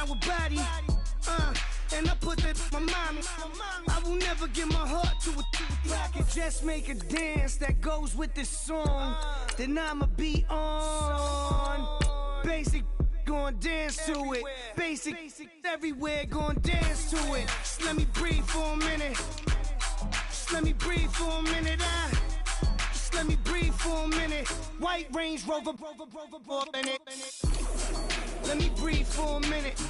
our body. And I put that in my mommy. I will never give my heart to a I can just make a dance that goes with this song. Then I'ma be on. Basic, gon' dance to it. Basic, everywhere, gon' dance to it. Just let me breathe for a minute. Just let me breathe for a minute. Just let me breathe for a minute. White Range Rover, in it. Let me breathe for a minute.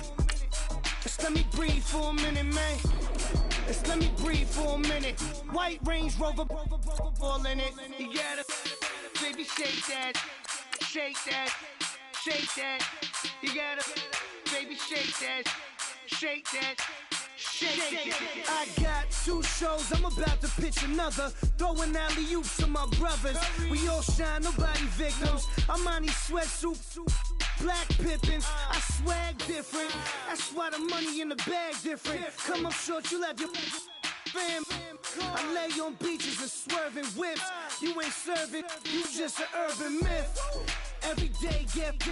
Just let me breathe for a minute, man. Just let me breathe for a minute. White Range Rover, all in it. You gotta, baby, shake that, shake that, shake that. You gotta, baby, shake that, shake that. Shake. I got 2 shows, I'm about to pitch another. Throwing alley-oops to my brothers. We all shine, nobody victims. I'm on these sweatsuits, black Pippins. I swag different. That's why the money in the bag different. Come up short, you left your fam. I lay on beaches and swerving whips. You ain't serving, you just an urban myth. Every day, get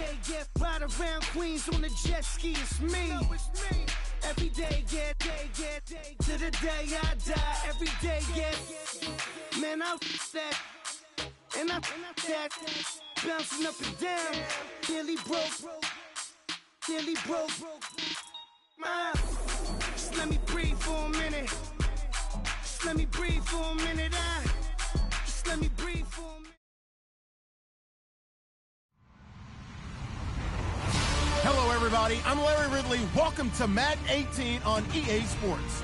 ride around Queens on the jet ski. It's me. Every day, get to the day I die. Every day, get man, I that and I that bouncing up and down. Nearly broke. Just let me breathe for a minute. Just let me breathe for a minute. Just let me breathe for a minute. Hello, everybody. I'm Larry Ridley. Welcome to Madden 18 on EA Sports.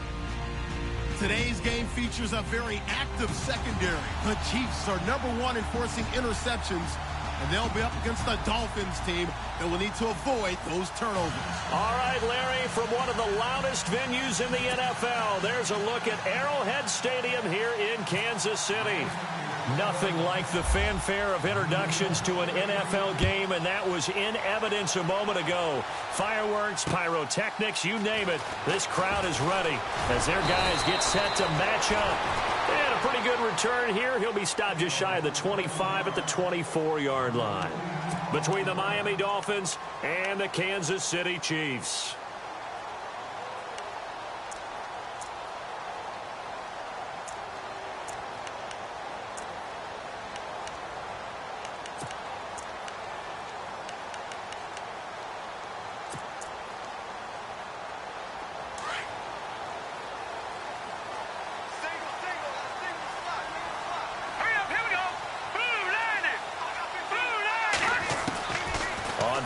Today's game features a very active secondary. The Chiefs are #1 in forcing interceptions, and they'll be up against the Dolphins team that will need to avoid those turnovers. All right, Larry, from one of the loudest venues in the NFL, there's a look at Arrowhead Stadium here in Kansas City. Nothing like the fanfare of introductions to an NFL game, and that was in evidence a moment ago. Fireworks, pyrotechnics, you name it. This crowd is ready as their guys get set to match up. And a pretty good return here. He'll be stopped just shy of the 25 at the 24-yard line. Between the Miami Dolphins and the Kansas City Chiefs.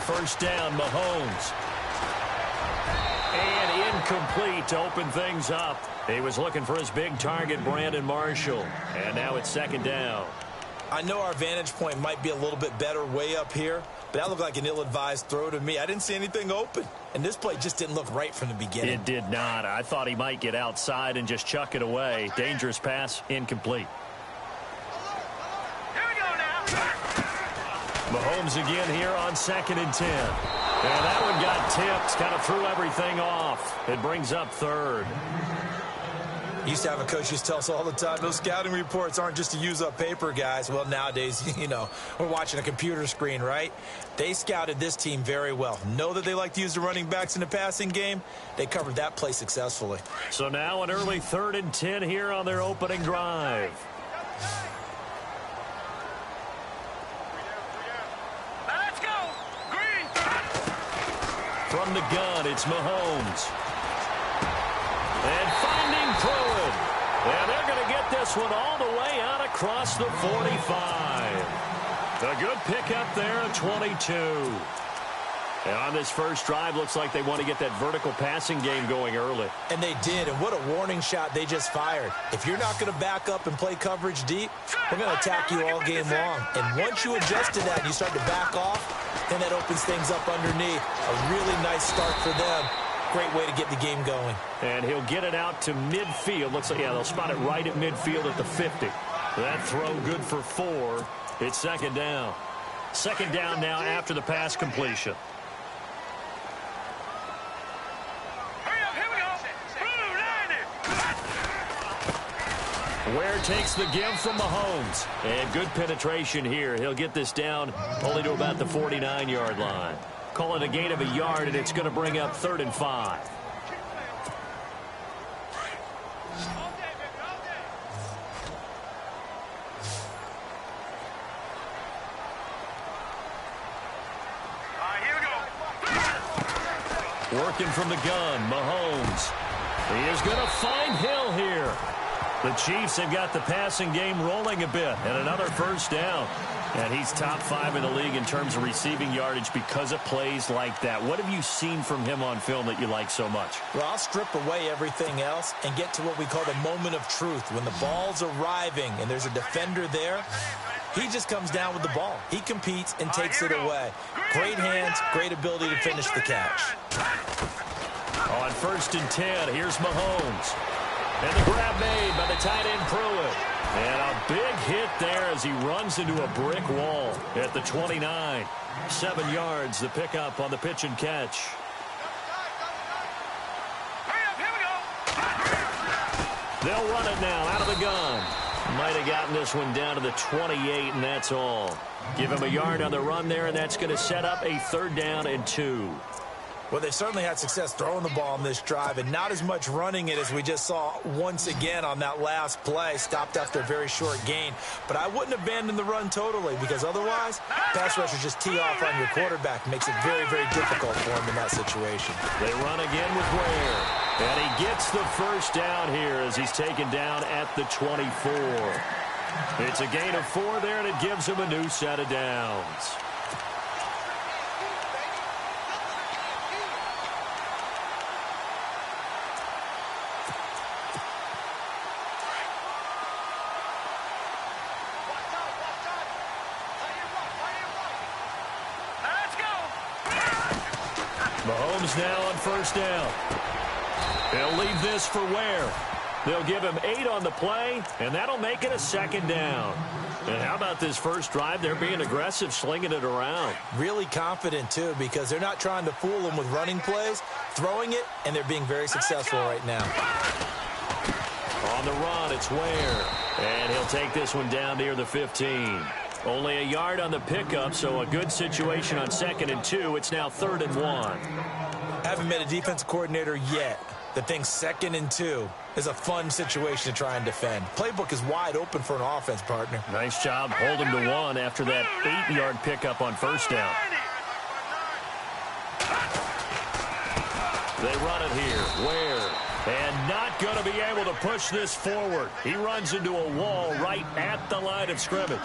First down, Mahomes. And incomplete to open things up. He was looking for his big target, Brandon Marshall. And now it's second down. I know our vantage point might be a little bit better way up here, but that looked like an ill-advised throw to me. I didn't see anything open, and this play just didn't look right from the beginning. It did not. I thought he might get outside and just chuck it away. Dangerous pass, incomplete. Mahomes again here on 2nd and 10. And that one got tipped, kind of threw everything off. It brings up 3rd. Used to have a coach just tell us all the time, those scouting reports aren't just to use up paper, guys. Well, nowadays, we're watching a computer screen, right? They scouted this team very well. Know that they like to use the running backs in the passing game. They covered that play successfully. So now an early 3rd and 10 here on their opening drive. From the gun, it's Mahomes. And finding Pruitt. And they're going to get this one all the way out across the 45. A good pickup there at 22. And on this first drive, looks like they want to get that vertical passing game going early. And they did, and what a warning shot they just fired. If you're not going to back up and play coverage deep, we're going to attack you all game long. And once you adjust to that and you start to back off, then that opens things up underneath. A really nice start for them. Great way to get the game going. And he'll get it out to midfield. Looks like, yeah, they'll spot it right at midfield at the 50. That throw good for 4. It's second down. Second down now after the pass completion. Ware takes the give from Mahomes. And good penetration here. He'll get this down only to about the 49-yard line. Call it a gain of a yard, and it's going to bring up 3rd and 5. Working from the gun, Mahomes. He is going to find Hill here. The Chiefs have got the passing game rolling a bit, and another first down. And he's top 5 in the league in terms of receiving yardage because of plays like that. What have you seen from him on film that you like so much? Well, I'll strip away everything else and get to what we call the moment of truth. When the ball's arriving and there's a defender there, he just comes down with the ball. He competes and takes it away. Great hands, great ability to finish the catch. On 1st and 10, here's Mahomes. And the grab made by the tight end Pruitt. And a big hit there as he runs into a brick wall at the 29. 7 yards, the pickup on the pitch and catch. They'll run it now out of the gun. Might have gotten this one down to the 28, and that's all. Give him a yard on the run there, and that's going to set up a 3rd down and 2. Well, they certainly had success throwing the ball on this drive, and not as much running it as we just saw once again on that last play. Stopped after a very short gain. But I wouldn't abandon the run totally, because otherwise, pass rushers just tee off on your quarterback. Makes it very, very difficult for him in that situation. They run again with Ware. And he gets the first down here as he's taken down at the 24. It's a gain of 4 there, and it gives him a new set of downs. Mahomes now on 1st down. They'll leave this for Ware. They'll give him 8 on the play, and that'll make it a 2nd down. And how about this first drive? They're being aggressive, slinging it around. Really confident, too, because they're not trying to fool them with running plays, throwing it, and they're being very successful right now. On the run, it's Ware. And he'll take this one down near the 15. Only a yard on the pickup, so a good situation on 2nd and 2. It's now 3rd and 1. Haven't met a defensive coordinator yet that thinks 2nd and 2 is a fun situation to try and defend. Playbook is wide open for an offense, partner. Nice job holding to 1 after that 8-yard pickup on 1st down. They run it here. Ware. And not going to be able to push this forward. He runs into a wall right at the line of scrimmage.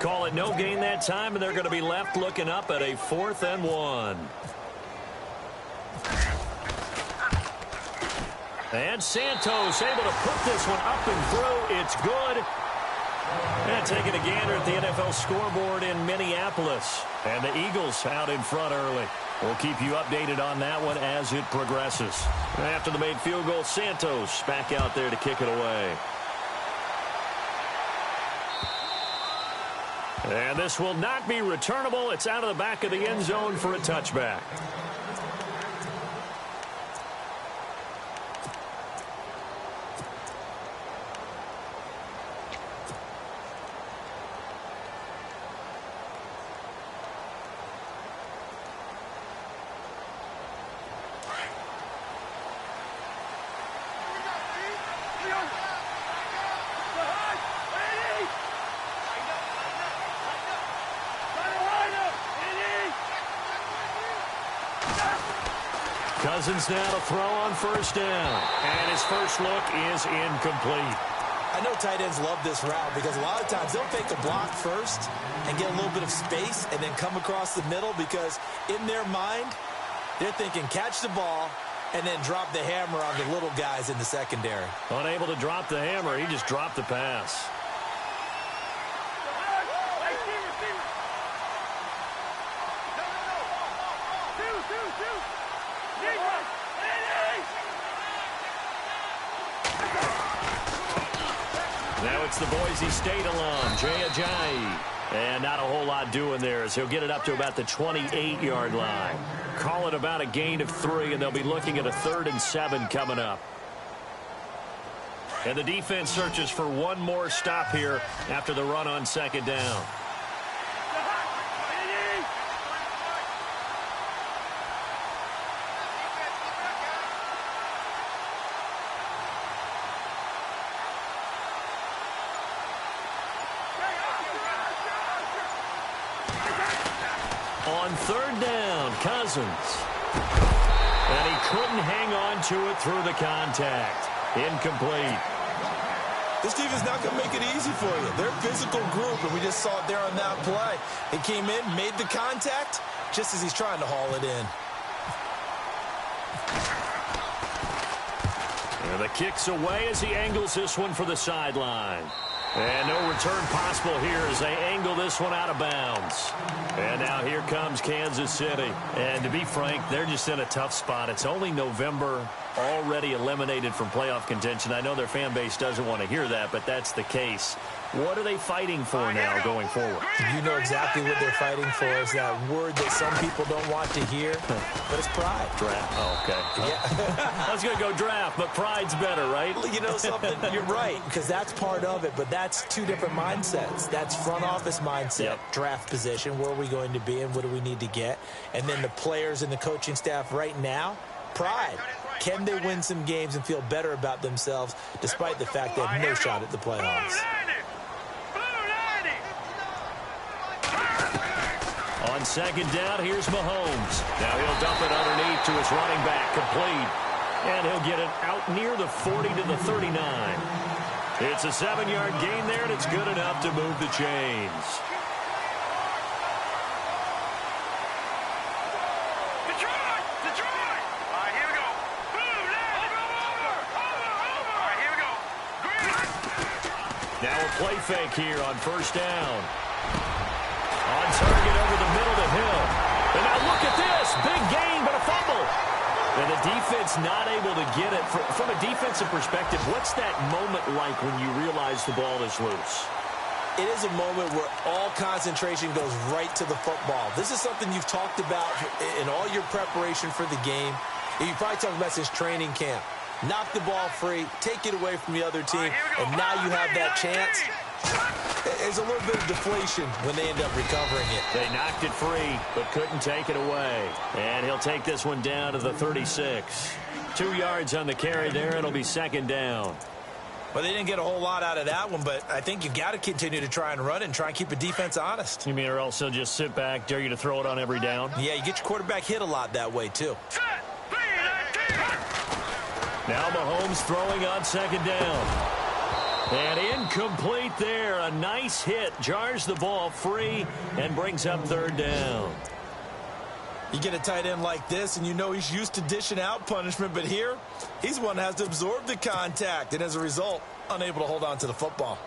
Call it no gain that time, and they're going to be left looking up at a 4th and 1. And Santos able to put this one up and through. It's good. And taking a gander at the NFL scoreboard in Minneapolis. And the Eagles out in front early. We'll keep you updated on that one as it progresses. After the made field goal, Santos back out there to kick it away. And this will not be returnable. It's out of the back of the end zone for a touchback. Cousins now to throw on 1st down. And his first look is incomplete. I know tight ends love this route because a lot of times they'll take a block first and get a little bit of space and then come across the middle because in their mind, they're thinking catch the ball and then drop the hammer on the little guys in the secondary. Unable to drop the hammer, he just dropped the pass. Now it's the Boise State alum, Jay Ajayi. And not a whole lot doing there as he'll get it up to about the 28-yard line. Call it about a gain of 3, and they'll be looking at a 3rd and 7 coming up. And the defense searches for one more stop here after the run on 2nd down. On third down, Cousins. And he couldn't hang on to it through the contact. Incomplete. This defense not going to make it easy for you. They're a physical group, and we just saw it there on that play. He came in, made the contact, just as he's trying to haul it in. And the kick's away as he angles this one for the sideline. And no return possible here as they angle this one out of bounds. And now here comes Kansas City. And to be frank, they're just in a tough spot. It's only November, already eliminated from playoff contention. I know their fan base doesn't want to hear that, but that's the case. What are they fighting for now going forward? You know exactly what they're fighting for is that word that some people don't want to hear, but it's pride. Draft. Oh, okay. Yeah. I was going to go draft, but pride's better, right? You know something? You're right, because that's part of it, but that's two different mindsets. That's front office mindset, draft position, where are we going to be and what do we need to get? And then the players and the coaching staff right now, pride. Can they win some games and feel better about themselves despite the fact they have no shot at the playoffs? On second down, here's Mahomes. Now he'll dump it underneath to his running back, complete. And he'll get it out near the 40 to the 39. It's a 7-yard gain there, and it's good enough to move the chains. Now a play fake here on first down. On target over the middle to Hill. And now look at this. Big gain, but a fumble. And the defense not able to get it. From a defensive perspective, what's that moment like when you realize the ball is loose? It is a moment where all concentration goes right to the football. This is something you've talked about in all your preparation for the game. You probably talked about since training camp. Knock the ball free, take it away from the other team, and now you have that chance. There's a little bit of deflation when they end up recovering it. They knocked it free, but couldn't take it away. And he'll take this one down to the 36. 2 yards on the carry there. It'll be second down. Well, they didn't get a whole lot out of that one, but I think you've got to continue to try and run and try and keep the defense honest. You mean or else they'll just sit back, dare you to throw it on every down? Yeah, you get your quarterback hit a lot that way, too. Now Mahomes throwing on second down. And incomplete there. A nice hit. Jars the ball free and brings up third down. You get a tight end like this, and you know he's used to dishing out punishment, but here, he's one that has to absorb the contact, and as a result, unable to hold on to the football.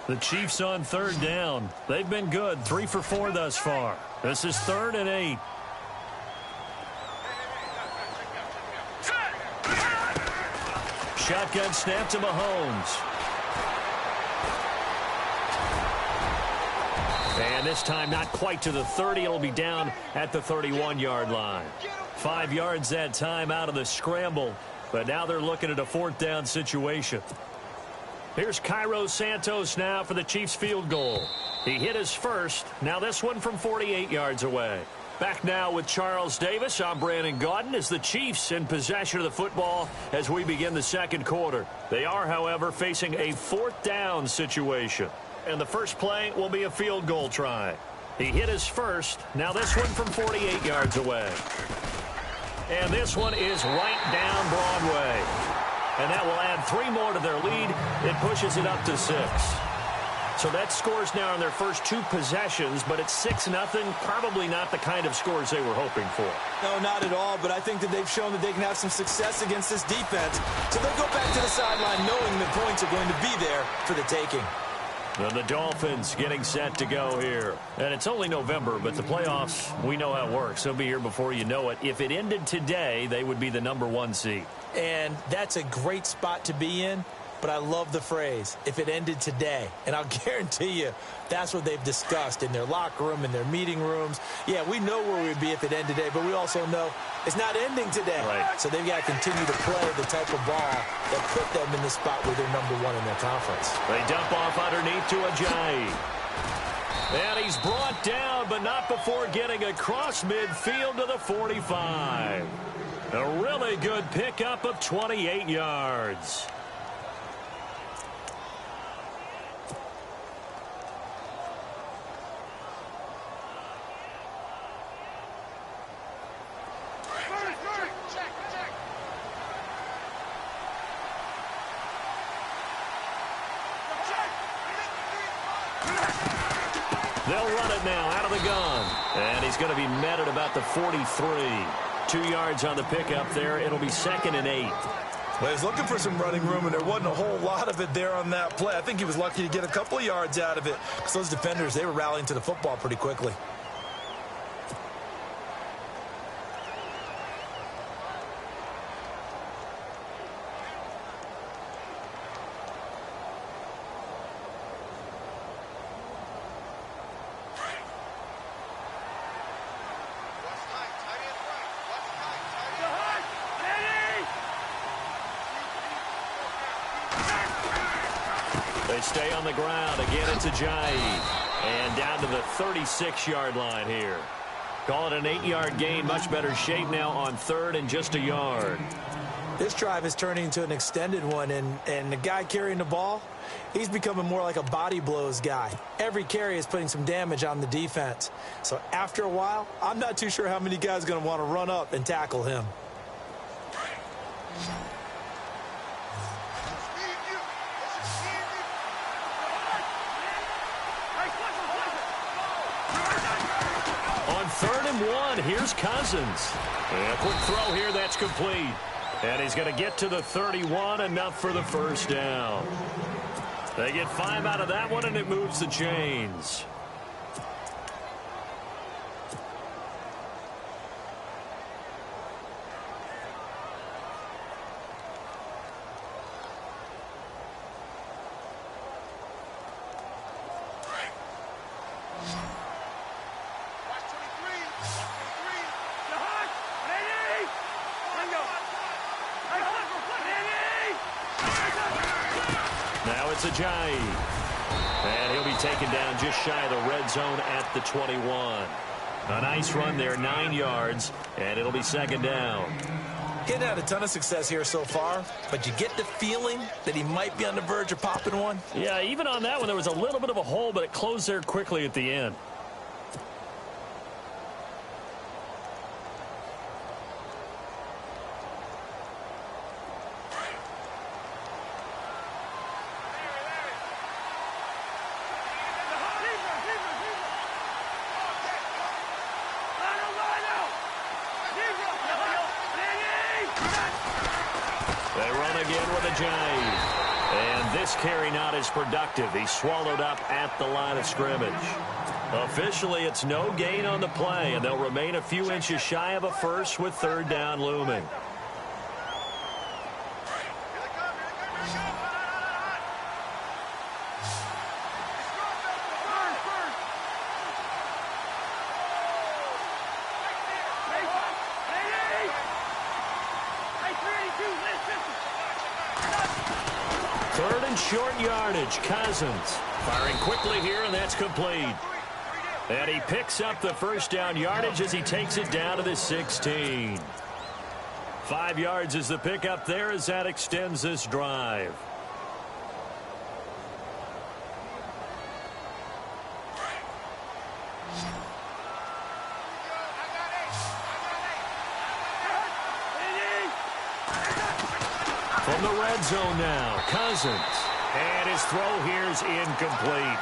The Chiefs on third down. They've been good. 3 for 4 thus far. This is 3rd and 8. Shotgun snap to Mahomes. And this time not quite to the 30. It'll be down at the 31-yard line. 5 yards that time out of the scramble. But now they're looking at a 4th down situation. Here's Cairo Santos now for the Chiefs field goal. He hit his first. Now this one from 48 yards away. Back now with Charles Davis. I'm Brandon Gaudin as the Chiefs in possession of the football as we begin the second quarter. They are, however, facing a 4th down situation. And the first play will be a field goal try. He hit his first. Now this one from 48 yards away. And this one is right down Broadway. And that will add 3 more to their lead. It pushes it up to 6. So that scores now in their first 2 possessions, but it's 6-0. Probably not the kind of scores they were hoping for. No, not at all, but I think that they've shown that they can have some success against this defense. So they'll go back to the sideline knowing the points are going to be there for the taking. And the Dolphins getting set to go here. And it's only November, but the playoffs, we know how it works. They'll be here before you know it. If it ended today, they would be the number 1 seed. And that's a great spot to be in. But I love the phrase, if it ended today. And I'll guarantee you, that's what they've discussed in their locker room, in their meeting rooms. Yeah, we know where we'd be if it ended today, but we also know it's not ending today. Right. So they've got to continue to play the type of ball that put them in the spot where they're number 1 in their conference. They dump off underneath to Ajayi. And he's brought down, but not before getting across midfield to the 45. A really good pickup of 28 yards. They'll run it now out of the gun. And he's going to be met at about the 43. 2 yards on the pickup there. It'll be 2nd and 8. Well, he was looking for some running room, and there wasn't a whole lot of it there on that play. I think he was lucky to get a couple of yards out of it because those defenders, they were rallying to the football pretty quickly. They stay on the ground. Again, it's Ajayi. And down to the 36-yard line here. Call it an 8-yard gain. Much better shape now on 3rd and just a yard. This drive is turning into an extended one, and the guy carrying the ball, he's becoming more like a body blows guy. Every carry is putting some damage on the defense. So after a while, I'm not too sure how many guys are going to want to run up and tackle him. On 3rd and 1, here's Cousins. And a quick throw here, that's complete. And he's going to get to the 31, enough for the first down. They get 5 out of that one, and it moves the chains. Now it's Ajayi. And he'll be taken down just shy of the red zone at the 21. A nice run there, 9 yards, and it'll be 2nd down. Getting had a ton of success here so far, but you get the feeling that he might be on the verge of popping one. Yeah, even on that one, there was a little bit of a hole, but it closed there quickly at the end. They run again with Ajayi. And this carry not as productive. He's swallowed up at the line of scrimmage. Officially, it's no gain on the play, and they'll remain a few inches shy of a first with 3rd down looming. Short yardage, Cousins firing quickly here, and that's complete. And he picks up the first down yardage as he takes it down to the 16. 5 yards is the pickup there as that extends this drive. From the red zone now, Cousins. And his throw here is incomplete.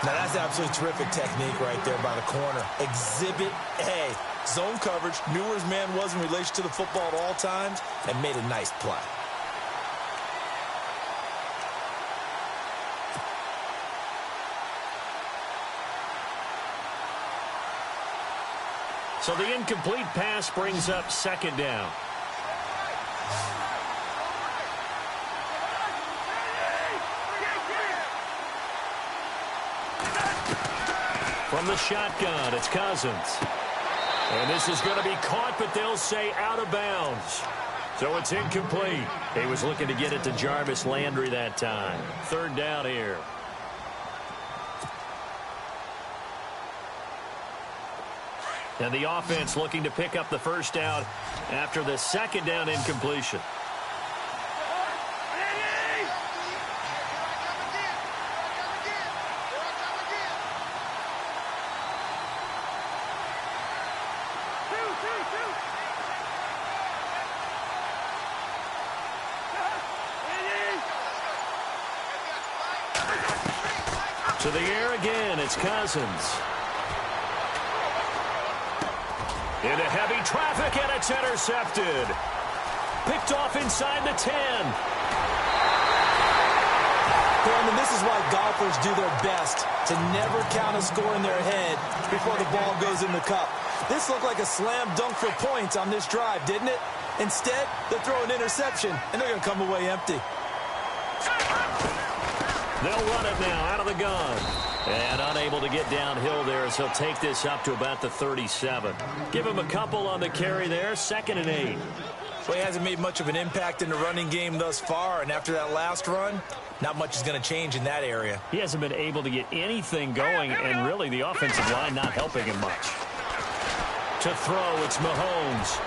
Now, that's absolutely terrific technique right there by the corner. Exhibit A. Zone coverage, knew where his man was in relation to the football at all times, and made a nice play. So the incomplete pass brings up 2nd down. From the shotgun, it's Cousins. And this is going to be caught, but they'll say out of bounds. So it's incomplete. He was looking to get it to Jarvis Landry that time. 3rd down here. And the offense looking to pick up the first down after the 2nd down incompletion. To the air again, it's Cousins. Into heavy traffic, and it's intercepted. Picked off inside the 10. Brandon, this is why golfers do their best to never count a score in their head before the ball goes in the cup. This looked like a slam dunk for points on this drive, didn't it? Instead, they're throwing interception, and they're going to come away empty. They'll run it now out of the gun. And unable to get downhill there as he'll take this up to about the 37. Give him a couple on the carry there, 2nd and 8. Well, he hasn't made much of an impact in the running game thus far, and after that last run, not much is going to change in that area. He hasn't been able to get anything going, and really the offensive line not helping him much. To throw, it's Mahomes.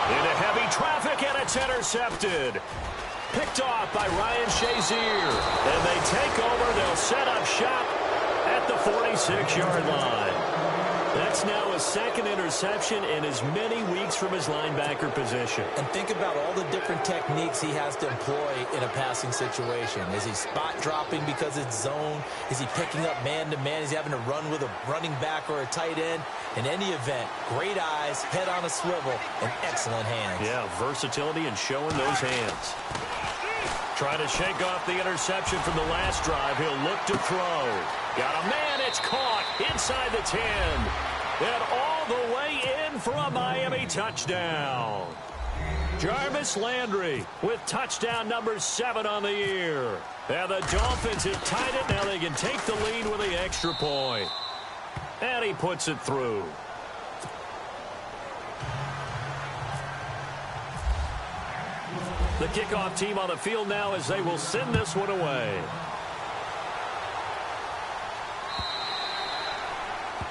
Into heavy traffic, and it's intercepted. Picked off by Ryan Shazier. And they take over. They'll set up shop at the 46-yard line. That's now his 2nd interception in as many weeks from his linebacker position. And think about all the different techniques he has to employ in a passing situation. Is he spot dropping because it's zone? Is he picking up man-to-man? Is he having to run with a running back or a tight end? In any event, great eyes, head on a swivel, and excellent hands. Yeah, versatility and showing those hands. Trying to shake off the interception from the last drive. He'll look to throw. Got a man. It's caught inside the 10. And all the way in for a Miami touchdown. Jarvis Landry with touchdown number 7 on the year. And the Dolphins have tied it. Now they can take the lead with the extra point. And he puts it through. The kickoff team on the field now as they will send this one away.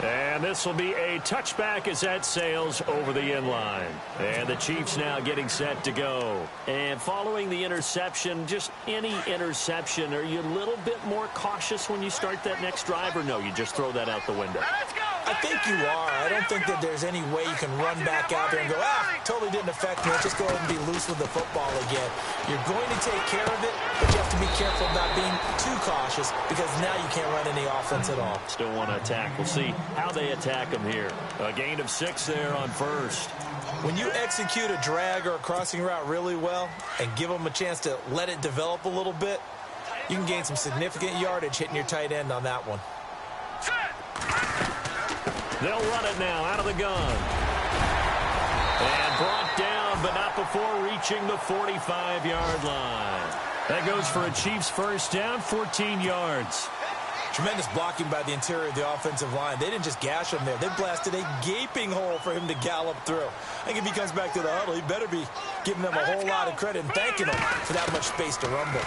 And this will be a touchback as that sails over the end line. And the Chiefs now getting set to go. And following the interception, just any interception, are you a little bit more cautious when you start that next drive, or no, you just throw that out the window? I think you are. I don't think that there's any way you can run back out there and go, totally didn't affect me. Let's just go ahead and be loose with the football again. You're going to take care of it, but you have to be careful about being too cautious because now you can't run any offense at all. Still want to attack. We'll see how they attack them here. A gain of 6 there on first. When you execute a drag or a crossing route really well and give them a chance to let it develop a little bit, you can gain some significant yardage hitting your tight end on that one. They'll run it now out of the gun. And brought down, but not before reaching the 45-yard line. That goes for a Chiefs first down, 14 yards. Tremendous blocking by the interior of the offensive line. They didn't just gash him there. They blasted a gaping hole for him to gallop through. I think if he comes back to the huddle, he better be giving them a whole lot of credit and thanking them for that much space to rumble.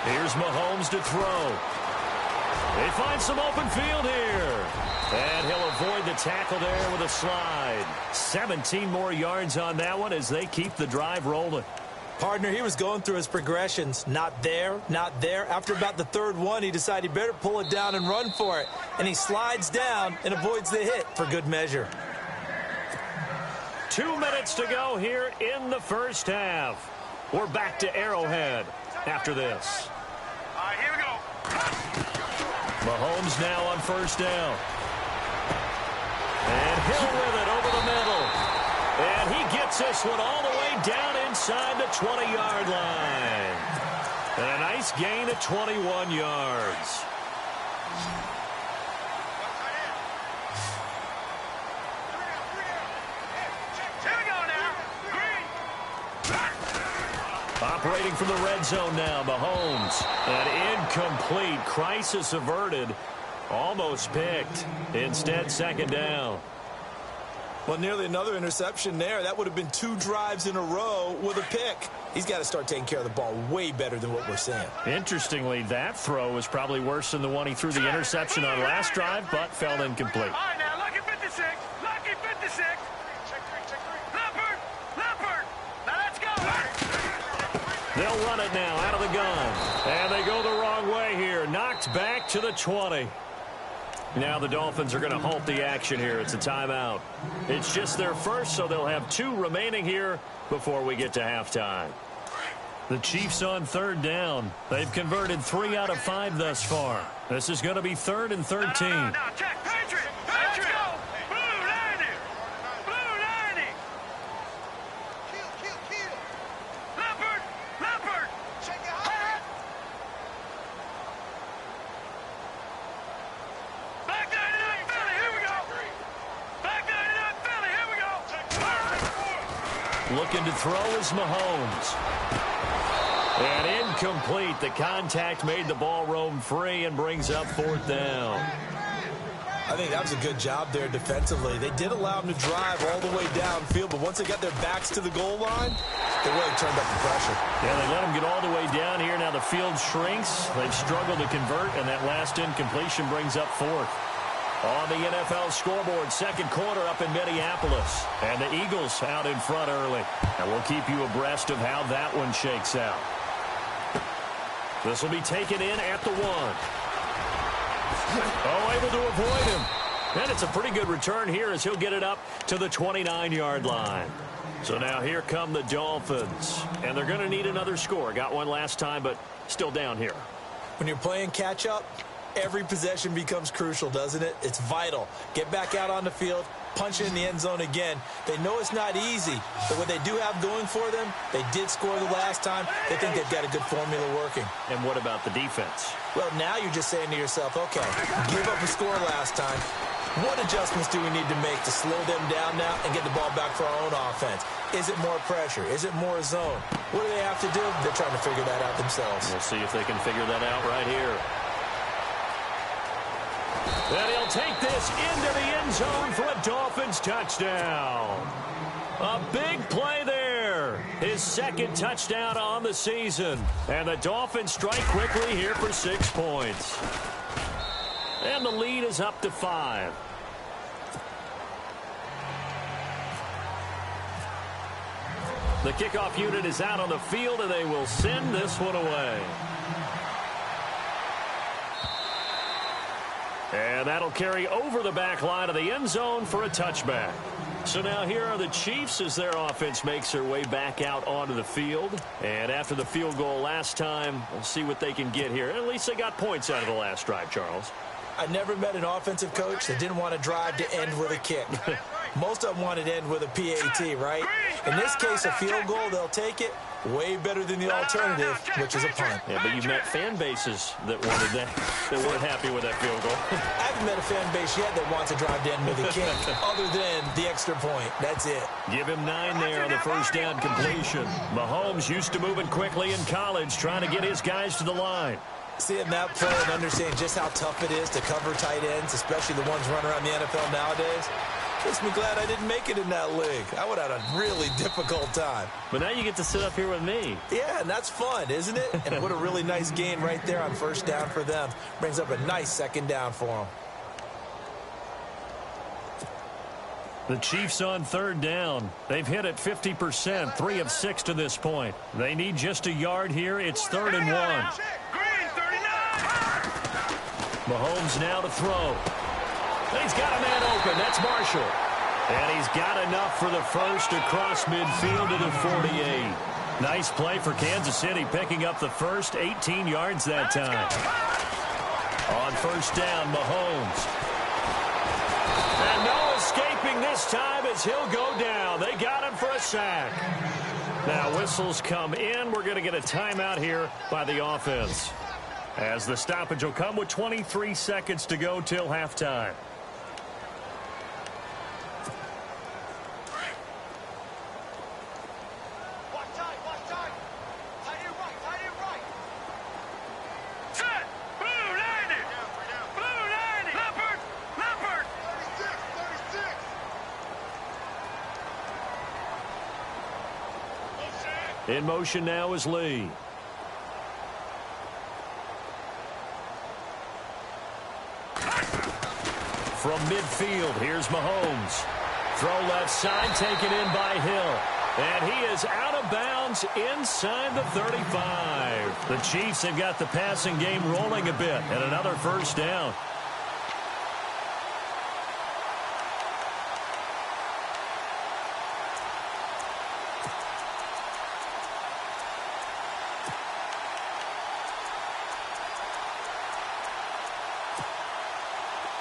Here's Mahomes to throw. They find some open field here. And he'll avoid the tackle there with a slide. 17 more yards on that one as they keep the drive rolling. Partner, he was going through his progressions. Not there, not there. After about the 3rd one, he decided he better pull it down and run for it. And he slides down and avoids the hit for good measure. 2 minutes to go here in the first half. We're back to Arrowhead after this. All right, here we go. Mahomes now on first down. And Hill with it over the middle. And he gets this one all the way down inside the 20-yard line. And a nice gain of 21 yards. Operating from the red zone now, Mahomes. An incomplete. Crisis averted. Almost picked. Instead, 2nd down. Well, nearly another interception there. That would have been 2 drives in a row with a pick. He's got to start taking care of the ball way better than what we're seeing. Interestingly, that throw was probably worse than the one he threw the interception on last drive, but fell incomplete. All right, now, lucky 56. Lucky 56. Leopard. Now, let's go. They'll run it now out of the gun. And they go the wrong way here. Knocked back to the 20. Now the Dolphins are going to halt the action here. It's a timeout. It's just their first, so they'll have 2 remaining here before we get to halftime. The Chiefs on third down. They've converted 3 out of 5 thus far. This is going to be 3rd and 13. No, check. Patriot. Let's go. Blue 90. Blue 90. Kill. Leopard. Shake it hard. Back 99 Philly. Here we go. Back 99 Philly. Here we go. Looking to throw is Mahomes. And incomplete. The contact made the ball roam free and brings up 4th down. I think that was a good job there defensively. They did allow them to drive all the way downfield, but once they got their backs to the goal line, they really turned up the pressure. Yeah, they let them get all the way down here. Now the field shrinks. They've struggled to convert, and that last incompletion brings up 4th. On the NFL scoreboard, 2nd quarter up in Minneapolis. And the Eagles out in front early. And we'll keep you abreast of how that one shakes out. This will be taken in at the 1. Oh, able to avoid him. And it's a pretty good return here as he'll get it up to the 29-yard line. So now here come the Dolphins. And they're going to need another score. Got one last time, but still down here. When you're playing catch-up, every possession becomes crucial, doesn't it? It's vital. Get back out on the field, punch it in the end zone again. They know it's not easy, but what they do have going for them, they did score the last time. They think they've got a good formula working. And what about the defense? Well, now you're just saying to yourself, okay, give up a score last time. What adjustments do we need to make to slow them down now and get the ball back for our own offense? Is it more pressure? Is it more zone? What do they have to do? They're trying to figure that out themselves. We'll see if they can figure that out right here. And he'll take this into the end zone for a Dolphins touchdown. A big play there. His 2nd touchdown on the season. And the Dolphins strike quickly here for 6 points. And the lead is up to 5. The kickoff unit is out on the field, and they will send this one away. And that'll carry over the back line of the end zone for a touchback. So now here are the Chiefs as their offense makes their way back out onto the field. And after the field goal last time, we'll see what they can get here. At least they got points out of the last drive, Charles. I never met an offensive coach that didn't want to drive to end with a kick. Most of them wanted to end with a PAT, right? In this case, a field goal, they'll take it. Way better than the alternative, which is a punt. Yeah, but you've met fan bases that wanted that, that weren't happy with that field goal. I haven't met a fan base yet that wants to drive to end with a kick, other than the extra point. That's it. Give him 9 there on the first down completion. Mahomes used to moving quickly in college, trying to get his guys to the line. Seeing that play and understanding just how tough it is to cover tight ends, especially the ones running around the NFL nowadays, makes me glad I didn't make it in that league. I would have had a really difficult time. But now you get to sit up here with me. Yeah, and that's fun, isn't it? And what a really nice gain right there on first down for them. Brings up a nice 2nd down for them. The Chiefs on 3rd down. They've hit it 50%, 3 of 6 to this point. They need just a yard here. It's 3rd and 1. Mahomes now to throw. He's got a man open. That's Marshall. And he's got enough for the first across midfield to the 48. Nice play for Kansas City, picking up the first 18 yards that time. On first down, Mahomes. And no escaping this time as he'll go down. They got him for a sack. Now whistles come in. We're going to get a timeout here by the offense, as the stoppage will come with 23 seconds to go till halftime. Set. Blue 90. Blue 90. Leopard. 36. In motion now is Lee. From midfield, here's Mahomes. Throw left side, taken in by Hill. And he is out of bounds inside the 35. The Chiefs have got the passing game rolling a bit, and another first down.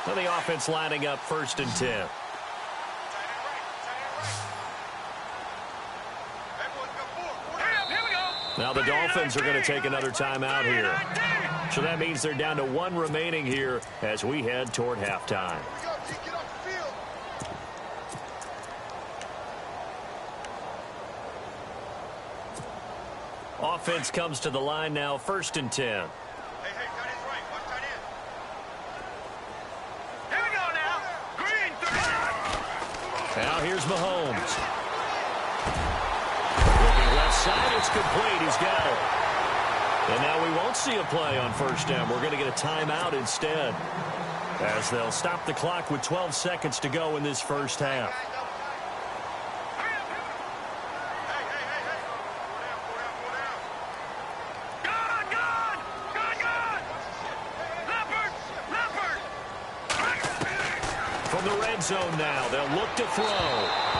So the offense lining up 1st and 10. Now the Dolphins are going to take another timeout here. So that means they're down to 1 remaining here as we head toward halftime. Offense comes to the line now, 1st and 10. Hey, tight end's right. Watch tight end. Here we go now. Green, 30. Now here's Mahomes. Looking left side, it's complete. He's got it. And now we won't see a play on 1st down. We're going to get a timeout instead, as they'll stop the clock with 12 seconds to go in this first half. Zone now. They'll look to throw.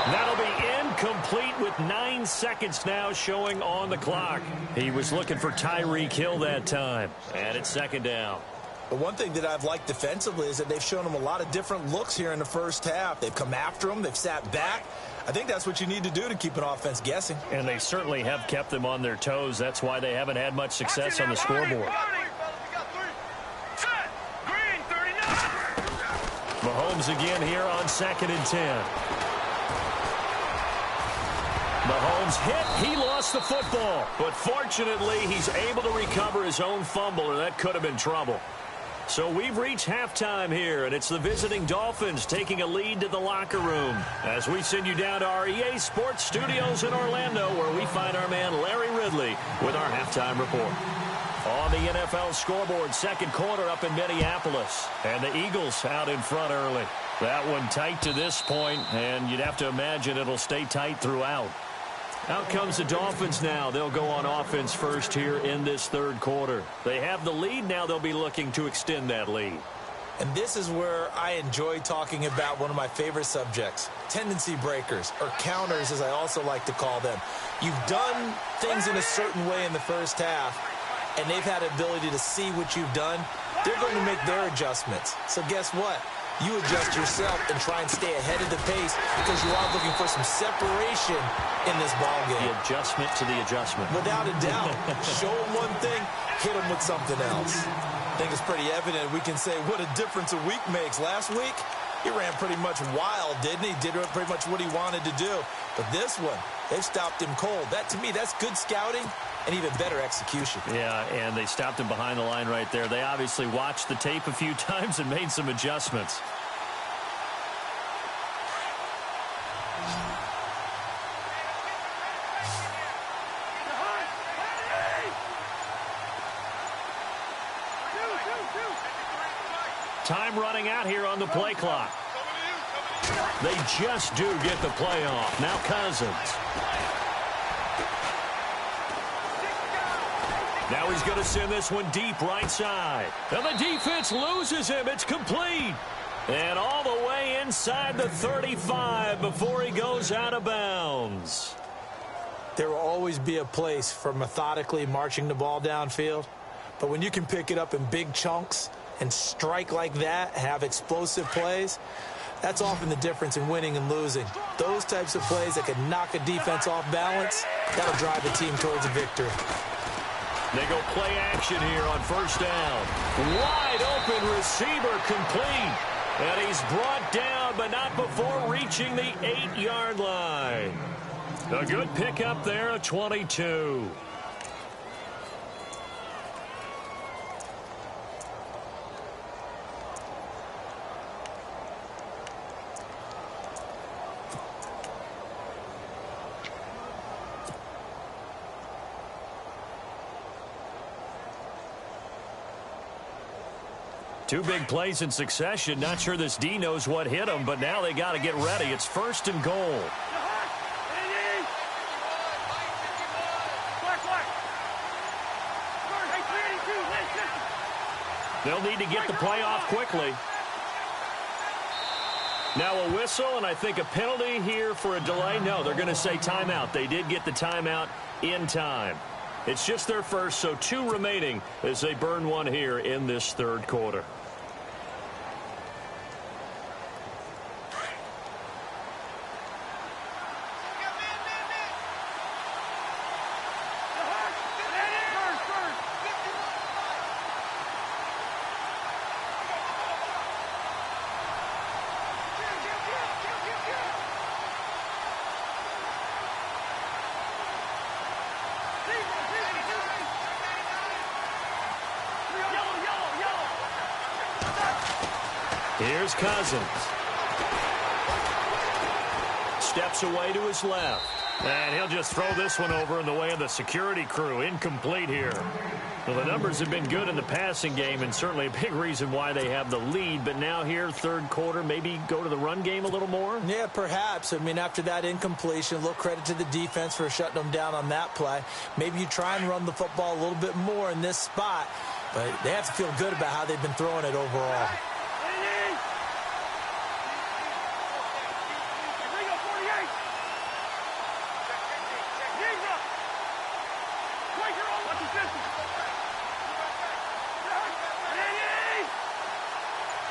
That'll be incomplete with 9 seconds now showing on the clock. He was looking for Tyreek Hill that time. And it's 2nd down. But one thing that I've liked defensively is that they've shown him a lot of different looks here in the first half. They've come after him. They've sat back. I think that's what you need to do to keep an offense guessing. And they certainly have kept them on their toes. That's why they haven't had much success on the scoreboard. Mahomes again here on 2nd and 10. Mahomes hit. He lost the football. But fortunately, he's able to recover his own fumble, or that could have been trouble. So we've reached halftime here, and it's the visiting Dolphins taking a lead to the locker room as we send you down to our EA Sports Studios in Orlando, where we find our man Larry Ridley with our halftime report. On the NFL scoreboard, 2nd quarter up in Minneapolis. And the Eagles out in front early. That one tight to this point, and you'd have to imagine it'll stay tight throughout. Out comes the Dolphins now. They'll go on offense first here in this 3rd quarter. They have the lead. Now they'll be looking to extend that lead. And this is where I enjoy talking about one of my favorite subjects, tendency breakers, or counters as I also like to call them. You've done things in a certain way in the first half, and they've had the ability to see what you've done. They're going to make their adjustments. So guess what? You adjust yourself and try and stay ahead of the pace because you are looking for some separation in this ballgame. The adjustment to the adjustment. Without a doubt. Show them one thing, hit them with something else. I think it's pretty evident. We can say what a difference a week makes. Last week, he ran pretty much wild, didn't he? Did pretty much what he wanted to do. But this one, they've stopped him cold. That, to me, that's good scouting and even better execution. Yeah, and they stopped him behind the line right there. They obviously watched the tape a few times and made some adjustments. Time running out here on the play clock. They just do get the play off. Now Cousins. Now he's going to send this one deep right side. And the defense loses him. It's complete. And all the way inside the 35 before he goes out of bounds. There will always be a place for methodically marching the ball downfield. But when you can pick it up in big chunks and strike like that, have explosive plays, that's often the difference in winning and losing. Those types of plays that can knock a defense off balance, that'll drive a team towards a victory. They go play action here on 1st down. Wide open receiver complete. And he's brought down, but not before reaching the 8-yard line. A good pickup there, a 22. Two big plays in succession. Not sure this D knows what hit him, but now they got to get ready. It's 1st and goal. They'll need to get the play off quickly. Now a whistle, and I think a penalty here for a delay. No, they're going to say timeout. They did get the timeout in time. It's just their first, so 2 remaining as they burn one here in this 3rd quarter. Here's Cousins. Steps away to his left. And he'll just throw this one over in the way of the security crew. Incomplete here. Well, the numbers have been good in the passing game, and certainly a big reason why they have the lead. But now here, third quarter, maybe go to the run game a little more? Yeah, perhaps. I mean, after that incompletion, a little credit to the defense for shutting them down on that play. Maybe you try and run the football a little bit more in this spot. But they have to feel good about how they've been throwing it overall.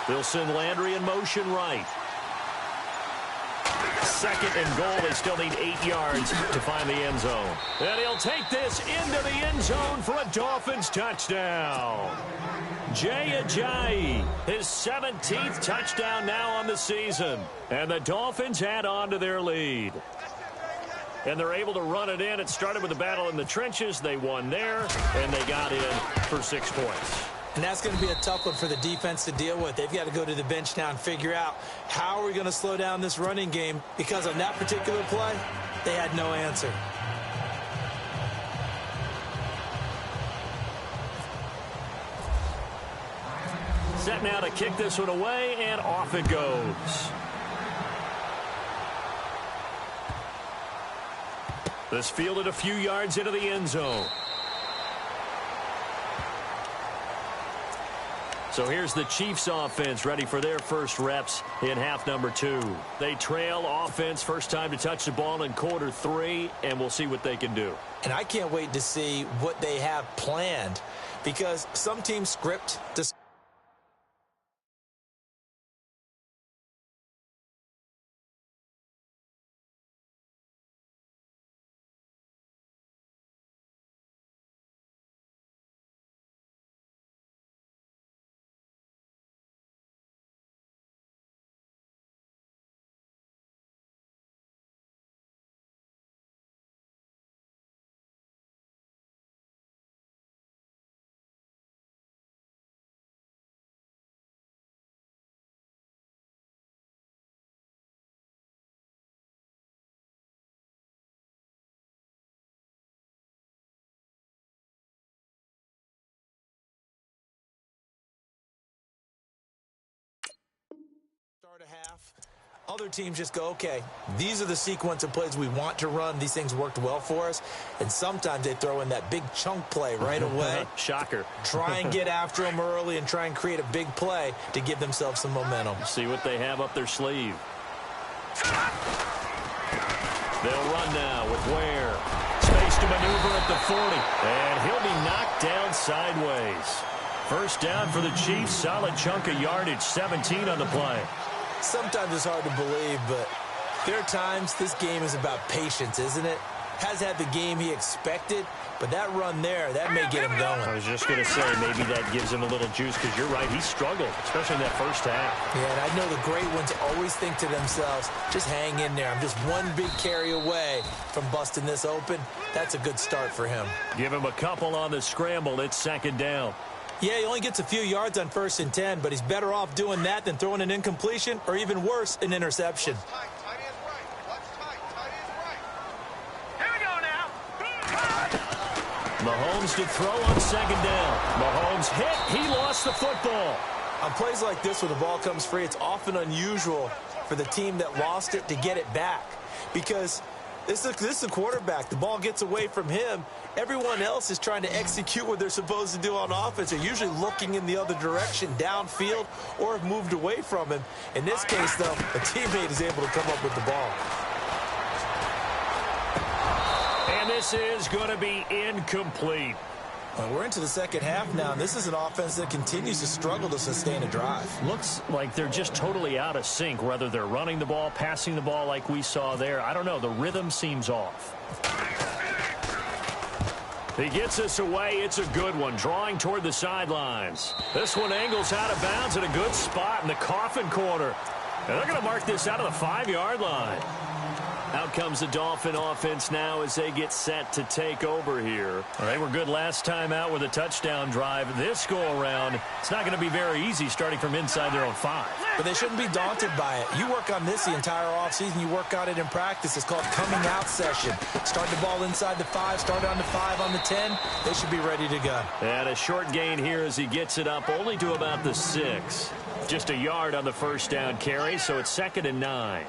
They'll send Landry in motion right. Second and goal. They still need 8 yards to find the end zone. And he'll take this into the end zone for a Dolphins touchdown. Jay Ajayi, his 17th touchdown now on the season. And the Dolphins add on to their lead. And they're able to run it in. It started with a battle in the trenches. They won there, and they got in for 6 points. And that's going to be a tough one for the defense to deal with. They've got to go to the bench now and figure out how are we going to slow down this running game, because on that particular play, they had no answer. Set now to kick this one away, and off it goes. This fielded a few yards into the end zone. So here's the Chiefs offense ready for their first reps in half number 2. They trail offense first time to touch the ball in quarter 3, and we'll see what they can do. And I can't wait to see what they have planned, because some teams script to start a half. Other teams just go, okay, these are the sequence of plays we want to run. These things worked well for us. And sometimes they throw in that big chunk play right away. Shocker. Try and get after them early and try and create a big play to give themselves some momentum. See what they have up their sleeve. They'll run now with Ware. Space to maneuver at the 40. And he'll be knocked down sideways. First down for the Chiefs. Solid chunk of yardage. 17 on the play. Sometimes it's hard to believe, but there are times this game is about patience, isn't it? Has had the game he expected, but that run there, that may get him going. I was just going to say, maybe that gives him a little juice, because you're right, he struggled, especially in that first half. Yeah, and I know the great ones always think to themselves, just hang in there. I'm just one big carry away from busting this open. That's a good start for him. Give him a couple on the scramble. It's second down. Yeah, he only gets a few yards on 1st and 10, but he's better off doing that than throwing an incompletion, or even worse, an interception. Mahomes to throw on second down. Mahomes hit. He lost the football. On plays like this where the ball comes free, it's often unusual for the team that lost it to get it back, because this is a quarterback. The ball gets away from him. Everyone else is trying to execute what they're supposed to do on offense. They're usually looking in the other direction, downfield, or have moved away from him. In this case, though, a teammate is able to come up with the ball. And this is going to be incomplete. Well, we're into the second half now, and this is an offense that continues to struggle to sustain a drive. Looks like they're just totally out of sync, whether they're running the ball, passing the ball like we saw there. I don't know. The rhythm seems off. He gets us away. It's a good one, drawing toward the sidelines. This one angles out of bounds at a good spot in the coffin corner. And they're going to mark this out of the 5-yard line. Out comes the Dolphin offense now as they get set to take over here. Well, they were good last time out with a touchdown drive. This go-around, it's not going to be very easy starting from inside their own 5. But they shouldn't be daunted by it. You work on this the entire offseason. You work on it in practice. It's called coming out session. Start the ball inside the 5, start on the 5, on the 10. They should be ready to go. And a short gain here as he gets it up only to about the 6. Just a yard on the first down carry, so it's 2nd and 9.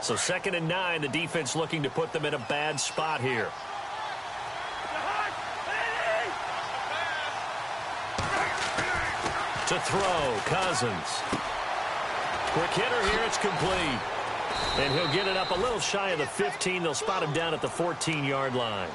So 2nd and 9, the defense looking to put them in a bad spot here. To throw, Cousins. Quick hitter here, it's complete. And he'll get it up a little shy of the 15. They'll spot him down at the 14-yard line.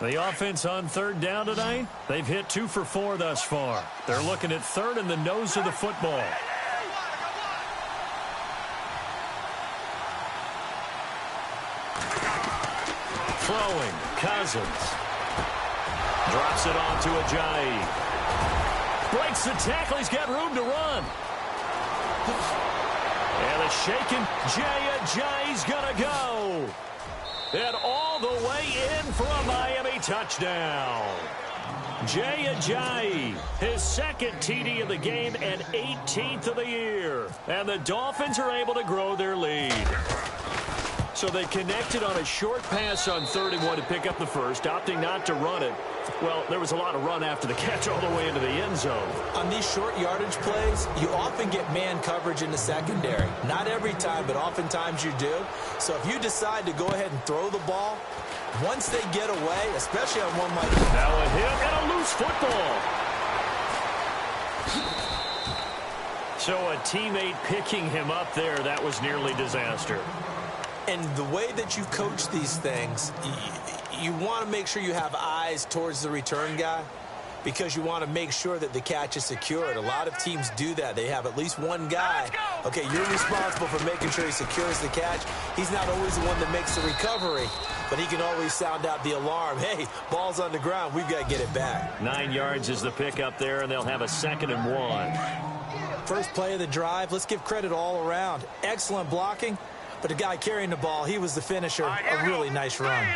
The offense on 3rd down tonight, they've hit 2 for 4 thus far. They're looking at 3rd and the nose of the football. Throwing, Cousins. Drops it off to Ajayi. Breaks the tackle, he's got room to run. And a shaken Ajayi's gonna go. And all the way in for a Miami touchdown. Ajayi, his 2nd TD of the game and 18th of the year. And the Dolphins are able to grow their lead. So they connected on a short pass on 3rd and 1 to pick up the first, opting not to run it. Well, there was a lot of run after the catch all the way into the end zone. On these short yardage plays, you often get man coverage in the secondary. Not every time, but oftentimes you do. So if you decide to go ahead and throw the ball, once they get away, especially on one like this. Now a hit and a loose football. So a teammate picking him up there, that was nearly disaster. And the way that you coach these things, you want to make sure you have eyes towards the return guy because you want to make sure that the catch is secured. A lot of teams do that. They have at least one guy. Okay, you're responsible for making sure he secures the catch. He's not always the one that makes the recovery, but he can always sound out the alarm. Hey, ball's on the ground. We've got to get it back. 9 yards is the pickup there, and they'll have a 2nd and 1. First play of the drive. Let's give credit all around. Excellent blocking. But the guy carrying the ball, he was the finisher. A really nice run. 3-19.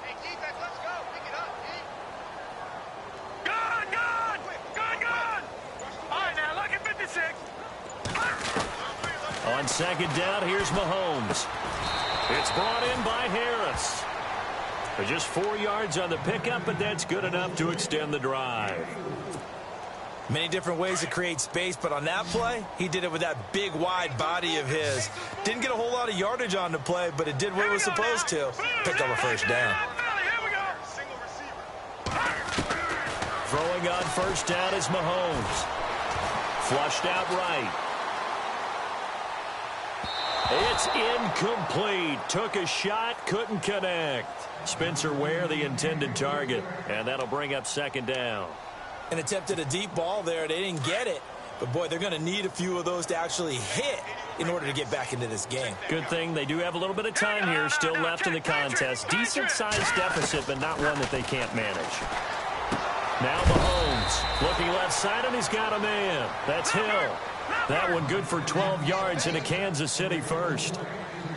Hey, defense, let's go. Pick it up, Good. All right, now, look at 56. On 2nd down, here's Mahomes. It's brought in by Harris. For just 4 yards on the pickup, but that's good enough to extend the drive. Many different ways to create space, but on that play, he did it with that big, wide body of his. Didn't get a whole lot of yardage on the play, but it did what it was supposed to. Picked up a first down. Throwing on 1st down is Mahomes. Flushed out right. It's incomplete. Took a shot, couldn't connect. Spencer Ware, the intended target, and that'll bring up 2nd down. And attempted a deep ball there. They didn't get it. But, boy, they're going to need a few of those to actually hit in order to get back into this game. Good thing they do have a little bit of time here still left in the contest. Decent-sized deficit, but not one that they can't manage. Now Mahomes looking left side, and he's got a man. That's Hill. That one good for 12 yards into Kansas City first.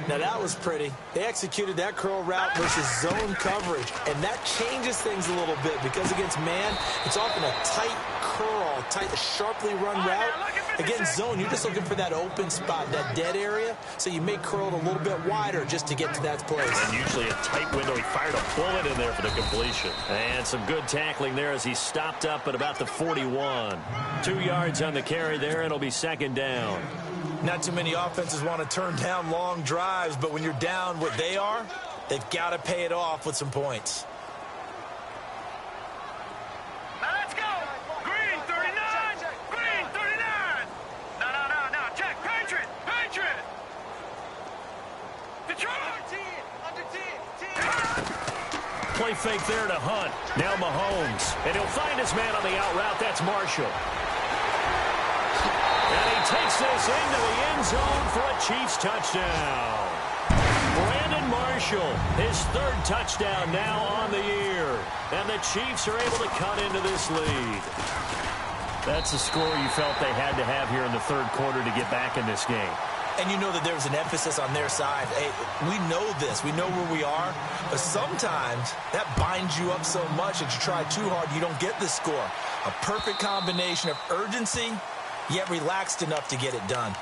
Now, that was pretty. They executed that curl route versus zone coverage, and that changes things a little bit because against man, it's often a tight curl, tight, sharply run route. Against zone, you're just looking for that open spot, that dead area, so you may curl it a little bit wider just to get to that place. And usually a tight window. He fired a bullet in there for the completion. And some good tackling there as he stopped up at about the 41. 2 yards on the carry there, and it'll be 2nd down. Not too many offenses want to turn down long drives, but when you're down what they are, they've got to pay it off with some points. Now let's go. Green 39. Green 39. No. Check. Patriot. Detroit. Under 10. Play fake there to Hunt. Now Mahomes. And he'll find his man on the out route. That's Marshall. And he takes this into the end zone for a Chiefs touchdown. Brandon Marshall, his third touchdown now on the year. And the Chiefs are able to cut into this lead. That's the score you felt they had to have here in the third quarter to get back in this game. And you know that there's an emphasis on their side. Hey, we know this. We know where we are. But sometimes that binds you up so much that you try too hard, you don't get the score. A perfect combination of urgency, yet relaxed enough to get it done.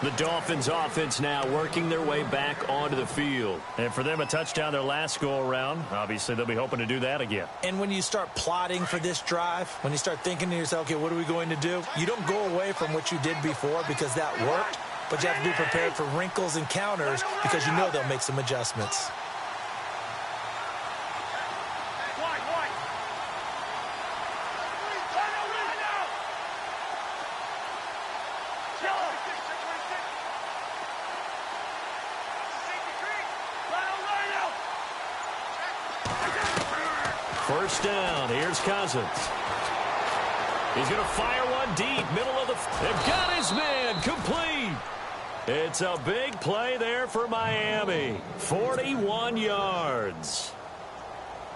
The Dolphins offense now working their way back onto the field. And for them, a touchdown their last go-around. Obviously, they'll be hoping to do that again. And when you start plotting for this drive, when you start thinking to yourself, okay, what are we going to do? You don't go away from what you did before because that worked, but you have to be prepared for wrinkles and counters because you know they'll make some adjustments. First down. Here's Cousins. He's going to fire one deep. Middle of the... They've got his man. Complete. It's a big play there for Miami. 41 yards.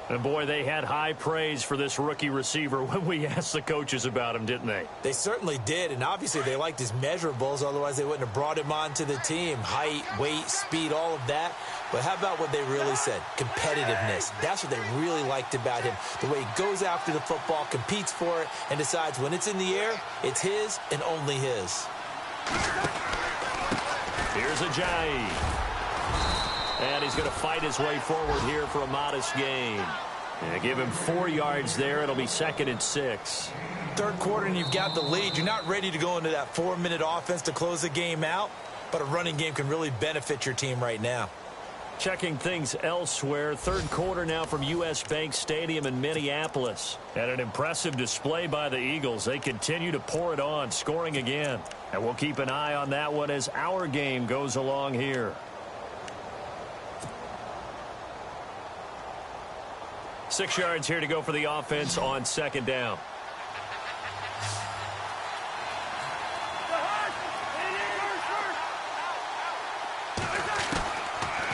And, boy, they had high praise for this rookie receiver when we asked the coaches about him, didn't they? They certainly did, and obviously they liked his measurables. Otherwise, they wouldn't have brought him onto the team. Height, weight, speed, all of that. But how about what they really said? Competitiveness. That's what they really liked about him. The way he goes after the football, competes for it, and decides when it's in the air, it's his and only his. Here's Ajayi. And he's going to fight his way forward here for a modest gain. And give him 4 yards there. It'll be 2nd and 6. Third quarter and you've got the lead. You're not ready to go into that 4-minute offense to close the game out. But a running game can really benefit your team right now. Checking things elsewhere. Third quarter now from U.S. Bank Stadium in Minneapolis. And an impressive display by the Eagles. They continue to pour it on, scoring again. And we'll keep an eye on that one as our game goes along here. 6 yards here to go for the offense on 2nd down.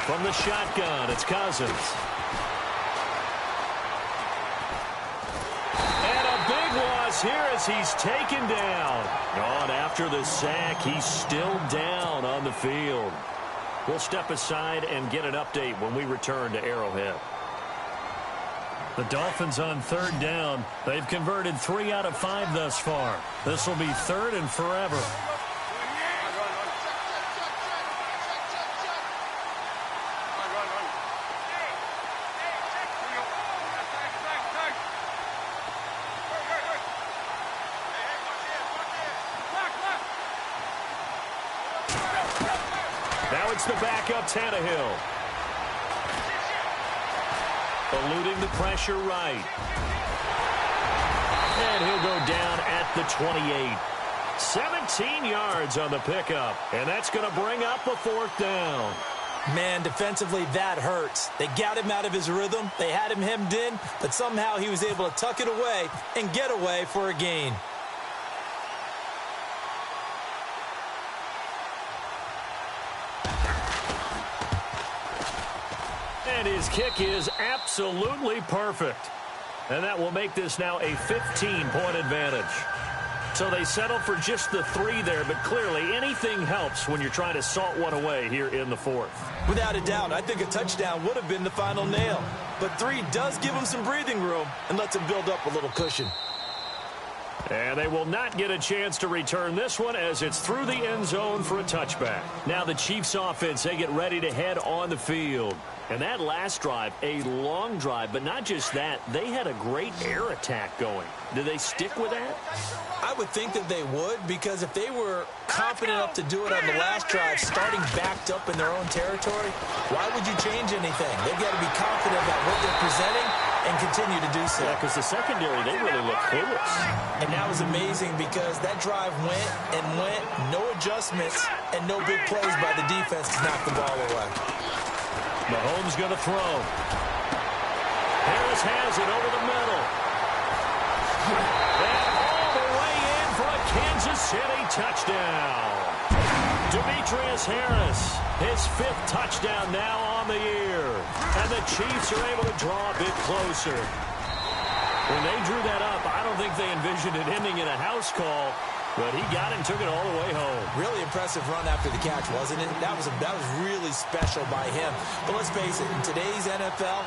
From the shotgun, it's Cousins. And a big loss here as he's taken down. On after the sack, he's still down on the field. We'll step aside and get an update when we return to Arrowhead. The Dolphins on 3rd down. They've converted 3 out of 5 thus far. This will be 3rd and forever. Now it's the backup Tannehill. Eluding the pressure right. And he'll go down at the 28. 17 yards on the pickup. And that's going to bring up a 4th down. Man, defensively, that hurts. They got him out of his rhythm. They had him hemmed in, but somehow he was able to tuck it away and get away for a gain. And his kick is absolutely perfect. And that will make this now a 15-point advantage. So they settle for just the 3 there, but clearly anything helps when you're trying to salt one away here in the 4th. Without a doubt, I think a touchdown would have been the final nail. But 3 does give them some breathing room and lets them build up a little cushion. And they will not get a chance to return this one as it's through the end zone for a touchback. Now the Chiefs offense, they get ready to head on the field. And that last drive, a long drive, but not just that. They had a great air attack going. Do they stick with that? I would think that they would, because if they were confident enough to do it on the last drive, starting backed up in their own territory, why would you change anything? They've got to be confident about what they're presenting and continue to do so. Yeah, because the secondary, they really look clueless. And that was amazing because that drive went and went, no adjustments, and no big plays by the defense to knock the ball away. Mahomes going to throw. Harris has it over the middle. And all the way in for a Kansas City touchdown. Demetrius Harris, his 5th touchdown now on the year. And the Chiefs are able to draw a bit closer. When they drew that up, I don't think they envisioned it ending in a house call. But he got it and took it all the way home. Really impressive run after the catch, wasn't it? That was really special by him. But let's face it, in today's NFL,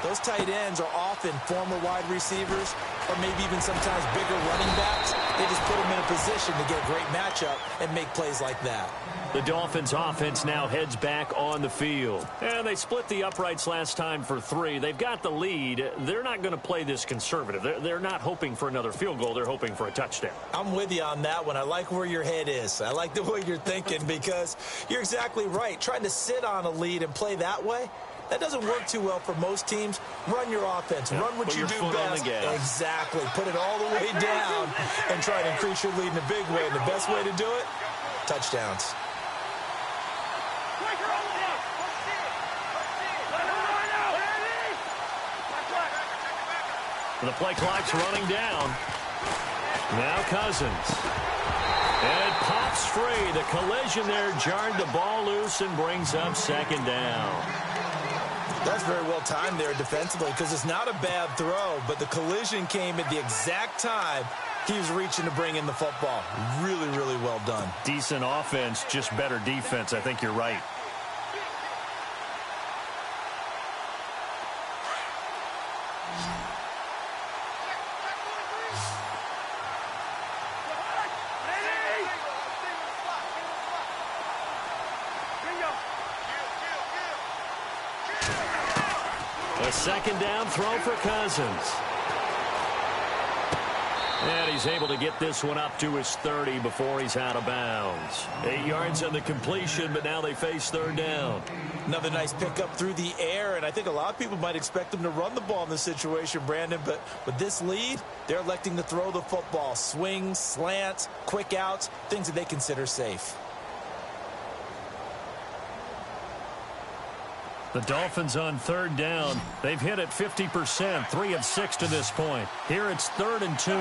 those tight ends are often former wide receivers or maybe even sometimes bigger running backs. They just put them in a position to get a great matchup and make plays like that. The Dolphins offense now heads back on the field. And they split the uprights last time for 3. They've got the lead. They're not going to play this conservative. They're not hoping for another field goal. They're hoping for a touchdown. I'm with you on that one. I like where your head is. I like the way you're thinking because you're exactly right. Trying to sit on a lead and play that way, that doesn't work too well for most teams. Run your offense. Yeah, run what you do best. Exactly. Put it all the way down and try to increase your lead in a big way. And the best way to do it, touchdowns. The play clock's running down. Now Cousins. And it pops free. The collision there jarred the ball loose and brings up 2nd down. That's very well timed there defensively because it's not a bad throw, but the collision came at the exact time he was reaching to bring in the football. Really, really well done. Decent offense, just better defense. I think you're right. A 2nd down throw for Cousins. And he's able to get this one up to his 30 before he's out of bounds. 8 yards on the completion, but now they face 3rd down. Another nice pickup through the air, and I think a lot of people might expect them to run the ball in this situation, Brandon, but with this lead, they're electing to throw the football. Swings, slants, quick outs, things that they consider safe. The Dolphins on 3rd down. They've hit it 50%, 3 of 6 to this point. Here it's 3rd and 2.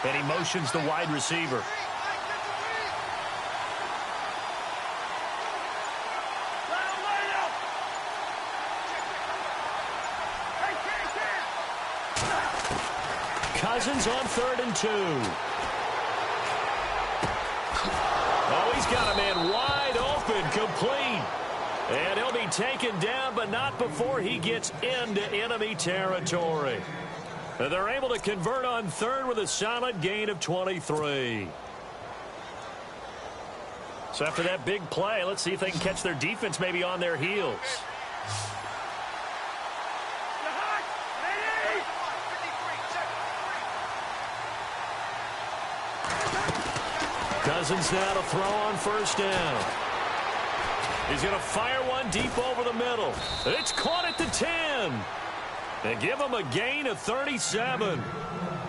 And he motions the wide receiver. Cousins on 3rd and 2. Oh, he's got a man wide open, complete. And he'll be taken down, but not before he gets into enemy territory. And they're able to convert on 3rd with a solid gain of 23. So after that big play, let's see if they can catch their defense maybe on their heels. Cousins now to throw on 1st down. He's going to fire one deep over the middle. It's caught at the 10. They give him a gain of 37.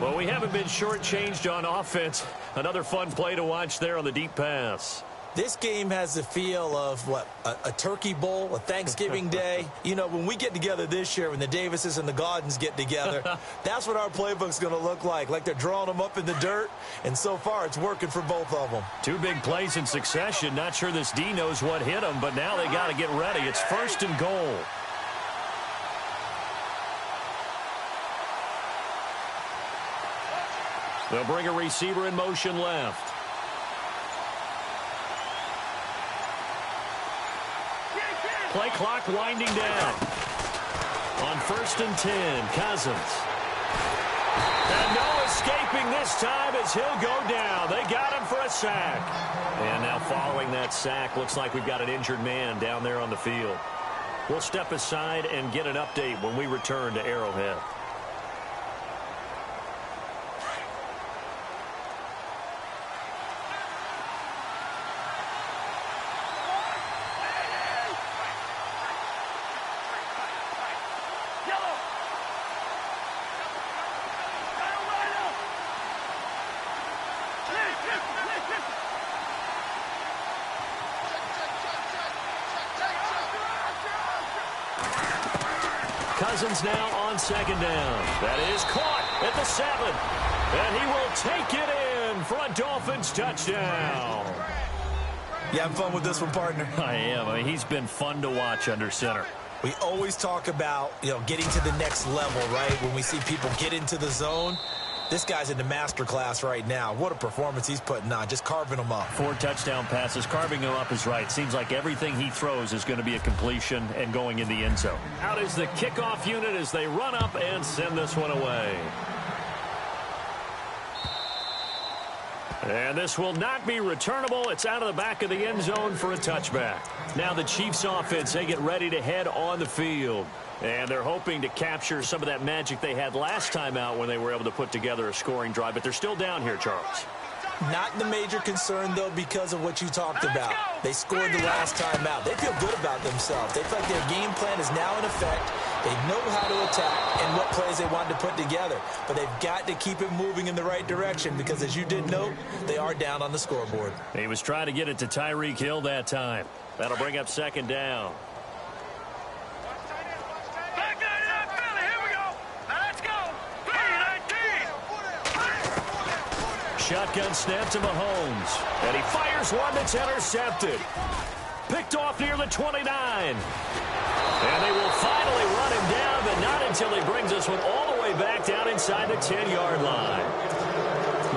Well, we haven't been shortchanged on offense. Another fun play to watch there on the deep pass. This game has the feel of, what, a turkey bowl, a Thanksgiving day. You know, when we get together this year, when the Davises and the Gaudens get together, that's what our playbook's going to look like they're drawing them up in the dirt, and so far it's working for both of them. 2 big plays in succession. Not sure this D knows what hit him, but now they got to get ready. It's 1st and goal. They'll bring a receiver in motion left. Play clock winding down. On 1st and 10, Cousins. And no escaping this time as he'll go down. They got him for a sack. And now following that sack, looks like we've got an injured man down there on the field. We'll step aside and get an update when we return to Arrowhead. Cousins now on second down. That is caught at the 7. And he will take it in for a Dolphins touchdown. You having fun with this one, partner? I am. I mean, he's been fun to watch under center. We always talk about, getting to the next level, right? When we see people get into the zone. This guy's in the master class right now. What a performance he's putting on, just carving them up. 4 touchdown passes. Carving them up is right. Seems like everything he throws is going to be a completion and going in the end zone. Out is the kickoff unit as they run up and send this one away. And this will not be returnable. It's out of the back of the end zone for a touchback. Now the Chiefs offense, they get ready to head on the field. And they're hoping to capture some of that magic they had last time out when they were able to put together a scoring drive. But they're still down here, Charles. Not the major concern, though, because of what you talked about. They scored the last time out. They feel good about themselves. They feel like their game plan is now in effect. They know how to attack and what plays they want to put together. But they've got to keep it moving in the right direction because, as you did note, they are down on the scoreboard. He was trying to get it to Tyreek Hill that time. That'll bring up second down. Shotgun snap to Mahomes. And he fires one that's intercepted. Picked off near the 29. And they will finally run him down, but not until he brings this one all the way back down inside the 10-yard line.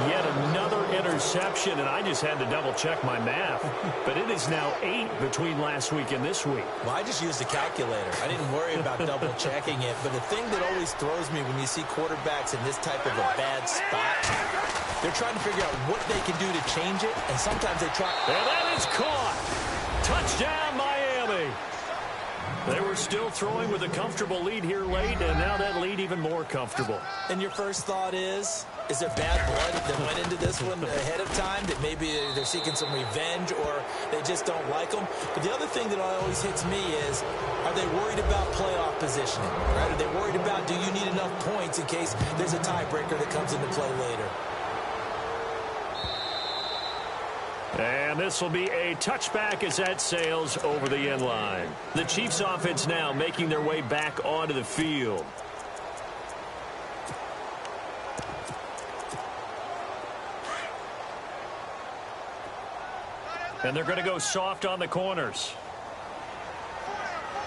Yet another interception, and I just had to double-check my math. But it is now 8 between last week and this week. Well, I just used a calculator. I didn't worry about double-checking it. But the thing that always throws me when you see quarterbacks in this type of a bad spot, they're trying to figure out what they can do to change it, and sometimes they try. And that is caught. Touchdown, Miami. They were still throwing with a comfortable lead here late, and now that lead even more comfortable. And your first thought is there bad blood that went into this one ahead of time, that maybe they're seeking some revenge or they just don't like them? But the other thing that always hits me is, are they worried about playoff positioning? Right? Are they worried about, do you need enough points in case there's a tiebreaker that comes into play later? And this will be a touchback as that sails over the end line. The Chiefs offense now making their way back onto the field. And they're going to go soft on the corners.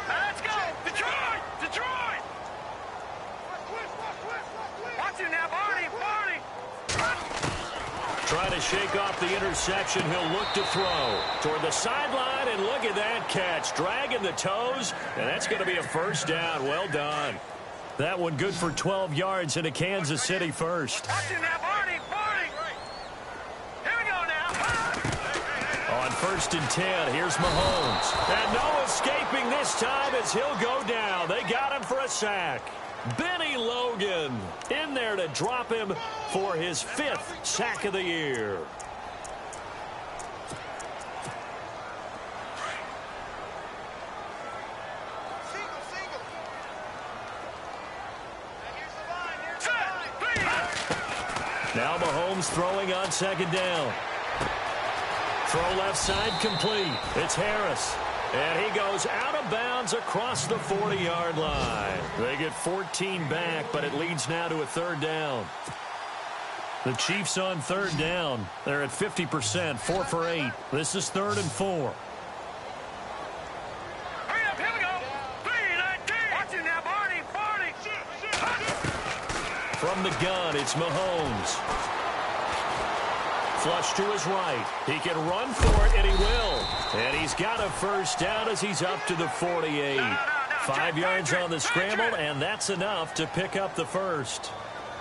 Let's go! Detroit! Detroit! Watch it now, Barney! Barney! Trying to shake off the interception. He'll look to throw toward the sideline, and look at that catch. Dragging the toes, and that's going to be a first down. Well done. That one good for 12 yards into Kansas City first. Watch it now, Barney! Barney! Here we go now! On 1st and 10, here's Mahomes. And no escaping this time as he'll go down. They got him for a sack. Benny Logan in there to drop him for his 5th sack of the year. Now Mahomes throwing on 2nd down. Throw left side complete. It's Harris. And he goes out of bounds across the 40-yard line. They get 14 back, but it leads now to a 3rd down. The Chiefs on 3rd down. They're at 50%, 4 for 8. This is 3rd and 4. Hurry up, here we go! 3-19! Watch it now, Barney! Barney! From the gun, it's Mahomes. Flush to his right. He can run for it, and he will. And he's got a first down as he's up to the 48. 5 yards on the scramble, and that's enough to pick up the first.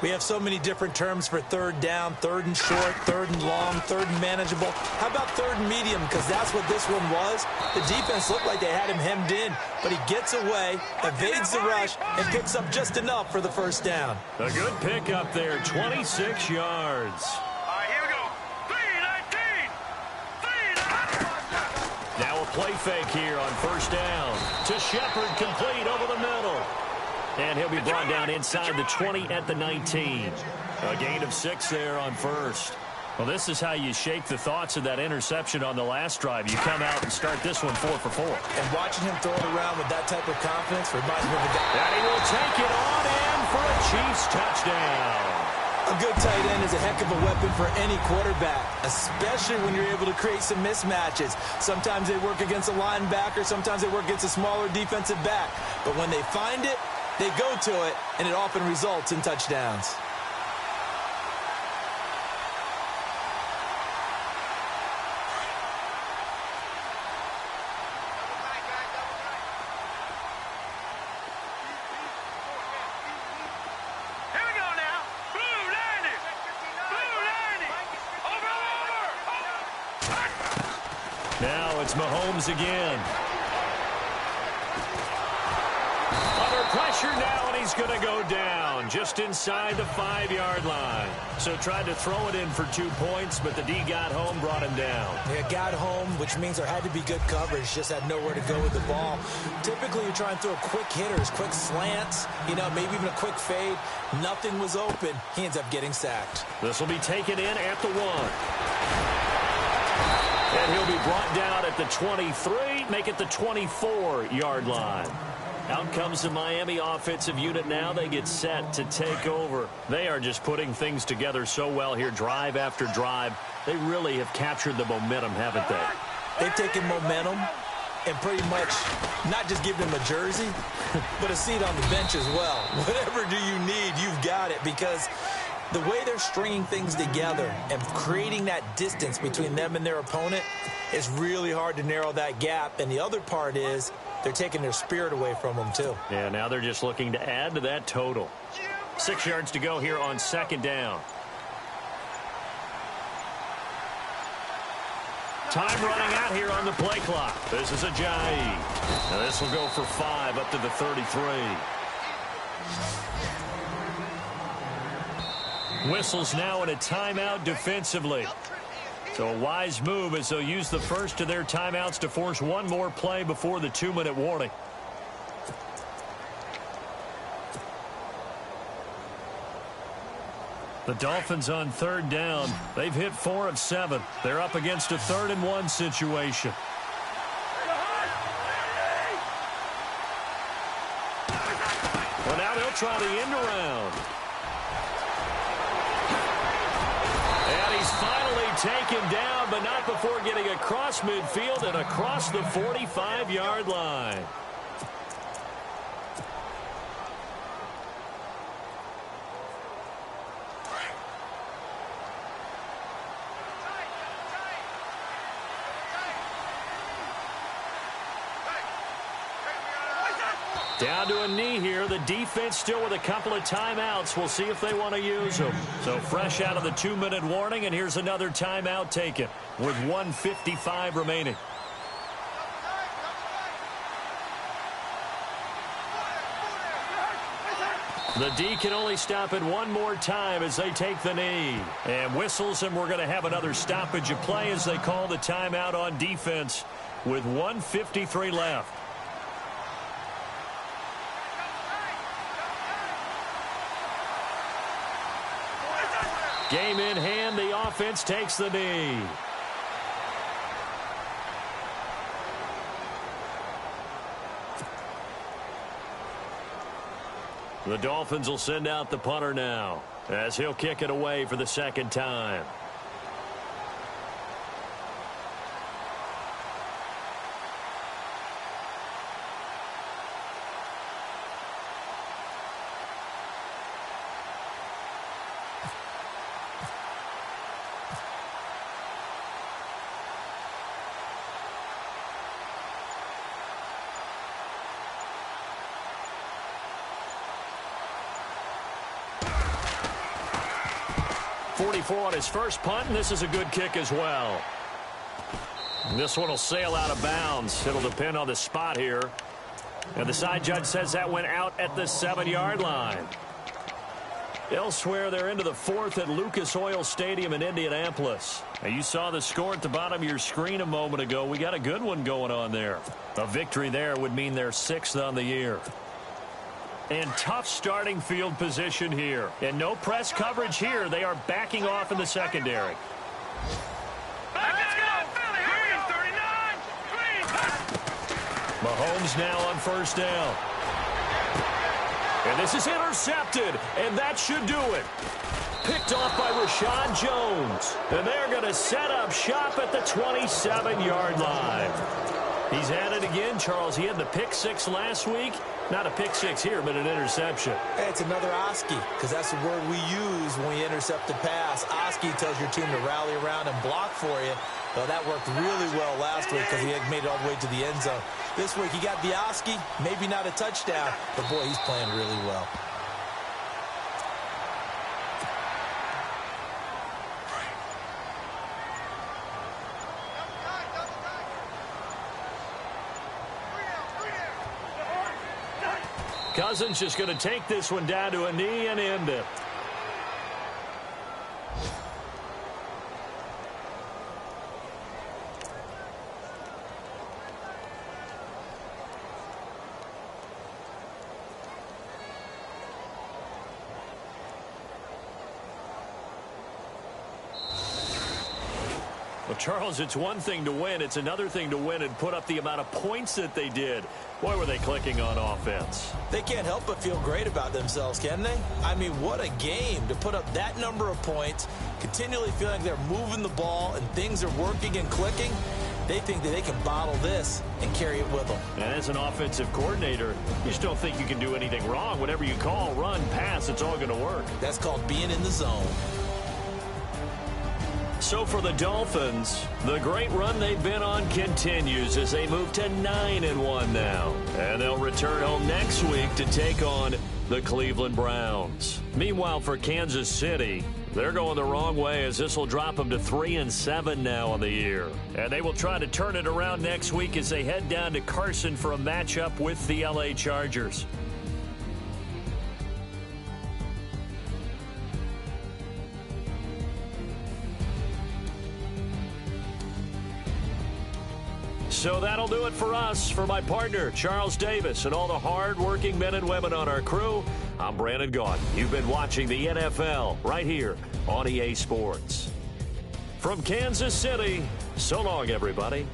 We have so many different terms for third down, third and short, third and long, third and manageable. How about third and medium? Because that's what this one was. The defense looked like they had him hemmed in, but he gets away, evades the rush, and picks up just enough for the first down. A good pick up there, 26 yards. All right, here we go. 3-19. 3-19. Now a play fake here on first down. To Shepard, complete over the middle. And he'll be brought down inside the 20 at the 19. A gain of 6 there on first. Well, this is how you shake the thoughts of that interception on the last drive. You come out and start this one 4 for 4. And watching him throw it around with that type of confidence reminds me of the guy. And he will take it on in for a Chiefs touchdown. A good tight end is a heck of a weapon for any quarterback, especially when you're able to create some mismatches. Sometimes they work against a linebacker, sometimes they work against a smaller defensive back. But when they find it, they go to it, and it often results in touchdowns. Here we go now. Blue landing. Blue landing. Over. Now it's Mahomes again. Under pressure now, and he's going to go down just inside the 5-yard line. So tried to throw it in for 2 points, but the D got home, brought him down. They got home, which means there had to be good coverage, just had nowhere to go with the ball. Typically, you're trying to throw quick hitters, quick slants, maybe even a quick fade. Nothing was open. He ends up getting sacked. This will be taken in at the 1. And he'll be brought down at the 23, make it the 24-yard line. Out comes the Miami offensive unit now. They get set to take over. They are just putting things together so well here, drive after drive. They really have captured the momentum, haven't they? They've taken momentum and pretty much not just given him a jersey, but a seat on the bench as well. Whatever do you need, you've got it, because the way they're stringing things together and creating that distance between them and their opponent is really hard to narrow that gap. And the other part is they're taking their spirit away from them, too. Yeah, now they're just looking to add to that total. 6 yards to go here on second down. Time running out here on the play clock. This is Ajayi. Now this will go for 5 up to the 33. Whistles now in a timeout defensively. So a wise move as they'll use the first of their timeouts to force one more play before the 2-minute warning. The Dolphins on third down. They've hit 4 of 7. They're up against a 3rd and 1 situation. Well, now they'll try the end around. And he's finally taken down, but not before getting across midfield and across the 45-yard line. Down to a knee here. The defense still with a couple of timeouts. We'll see if they want to use them. So fresh out of the 2-minute warning, and here's another timeout taken with 1:55 remaining. The D can only stop it one more time as they take the knee. And whistles, and we're going to have another stoppage of play as they call the timeout on defense with 1:53 left. Game in hand, the offense takes the knee. The Dolphins will send out the punter now as he'll kick it away for the second time. 44 on his first punt, and this is a good kick as well. And this one will sail out of bounds. It'll depend on the spot here. And the side judge says that went out at the 7-yard line. Elsewhere, they're into the fourth at Lucas Oil Stadium in Indianapolis. And you saw the score at the bottom of your screen a moment ago. We got a good one going on there. A victory there would mean they're 6th on the year. And tough starting field position here. And no press coverage here. They are backing off in the secondary. Mahomes now on first down. And this is intercepted, and that should do it. Picked off by Rashad Jones. And they're going to set up shop at the 27-yard line. He's had it again, Charles. He had the pick 6 last week. Not a pick 6 here, but an interception. Hey, it's another Oski, because that's the word we use when we intercept a pass. Oski tells your team to rally around and block for you. Well, that worked really well last week because he had made it all the way to the end zone. This week he got the Oski, maybe not a touchdown, but boy, he's playing really well. Cousins just going to take this one down to a knee and end it. Well, Charles, it's one thing to win. It's another thing to win and put up the amount of points that they did. Boy, were they clicking on offense. They can't help but feel great about themselves, can they? I mean, what a game to put up that number of points, continually feeling like they're moving the ball and things are working and clicking. They think that they can bottle this and carry it with them. And as an offensive coordinator, you just don't think you can do anything wrong. Whatever you call, run, pass, it's all going to work. That's called being in the zone. So for the Dolphins, the great run they've been on continues as they move to 9-1 now. And they'll return home next week to take on the Cleveland Browns. Meanwhile, for Kansas City, they're going the wrong way as this will drop them to 3-7 now on the year. And they will try to turn it around next week as they head down to Carson for a matchup with the LA Chargers. So that'll do it for us. For my partner, Charles Davis, and all the hard-working men and women on our crew, I'm Brandon Gaudin. You've been watching the NFL right here on EA Sports. From Kansas City, so long, everybody.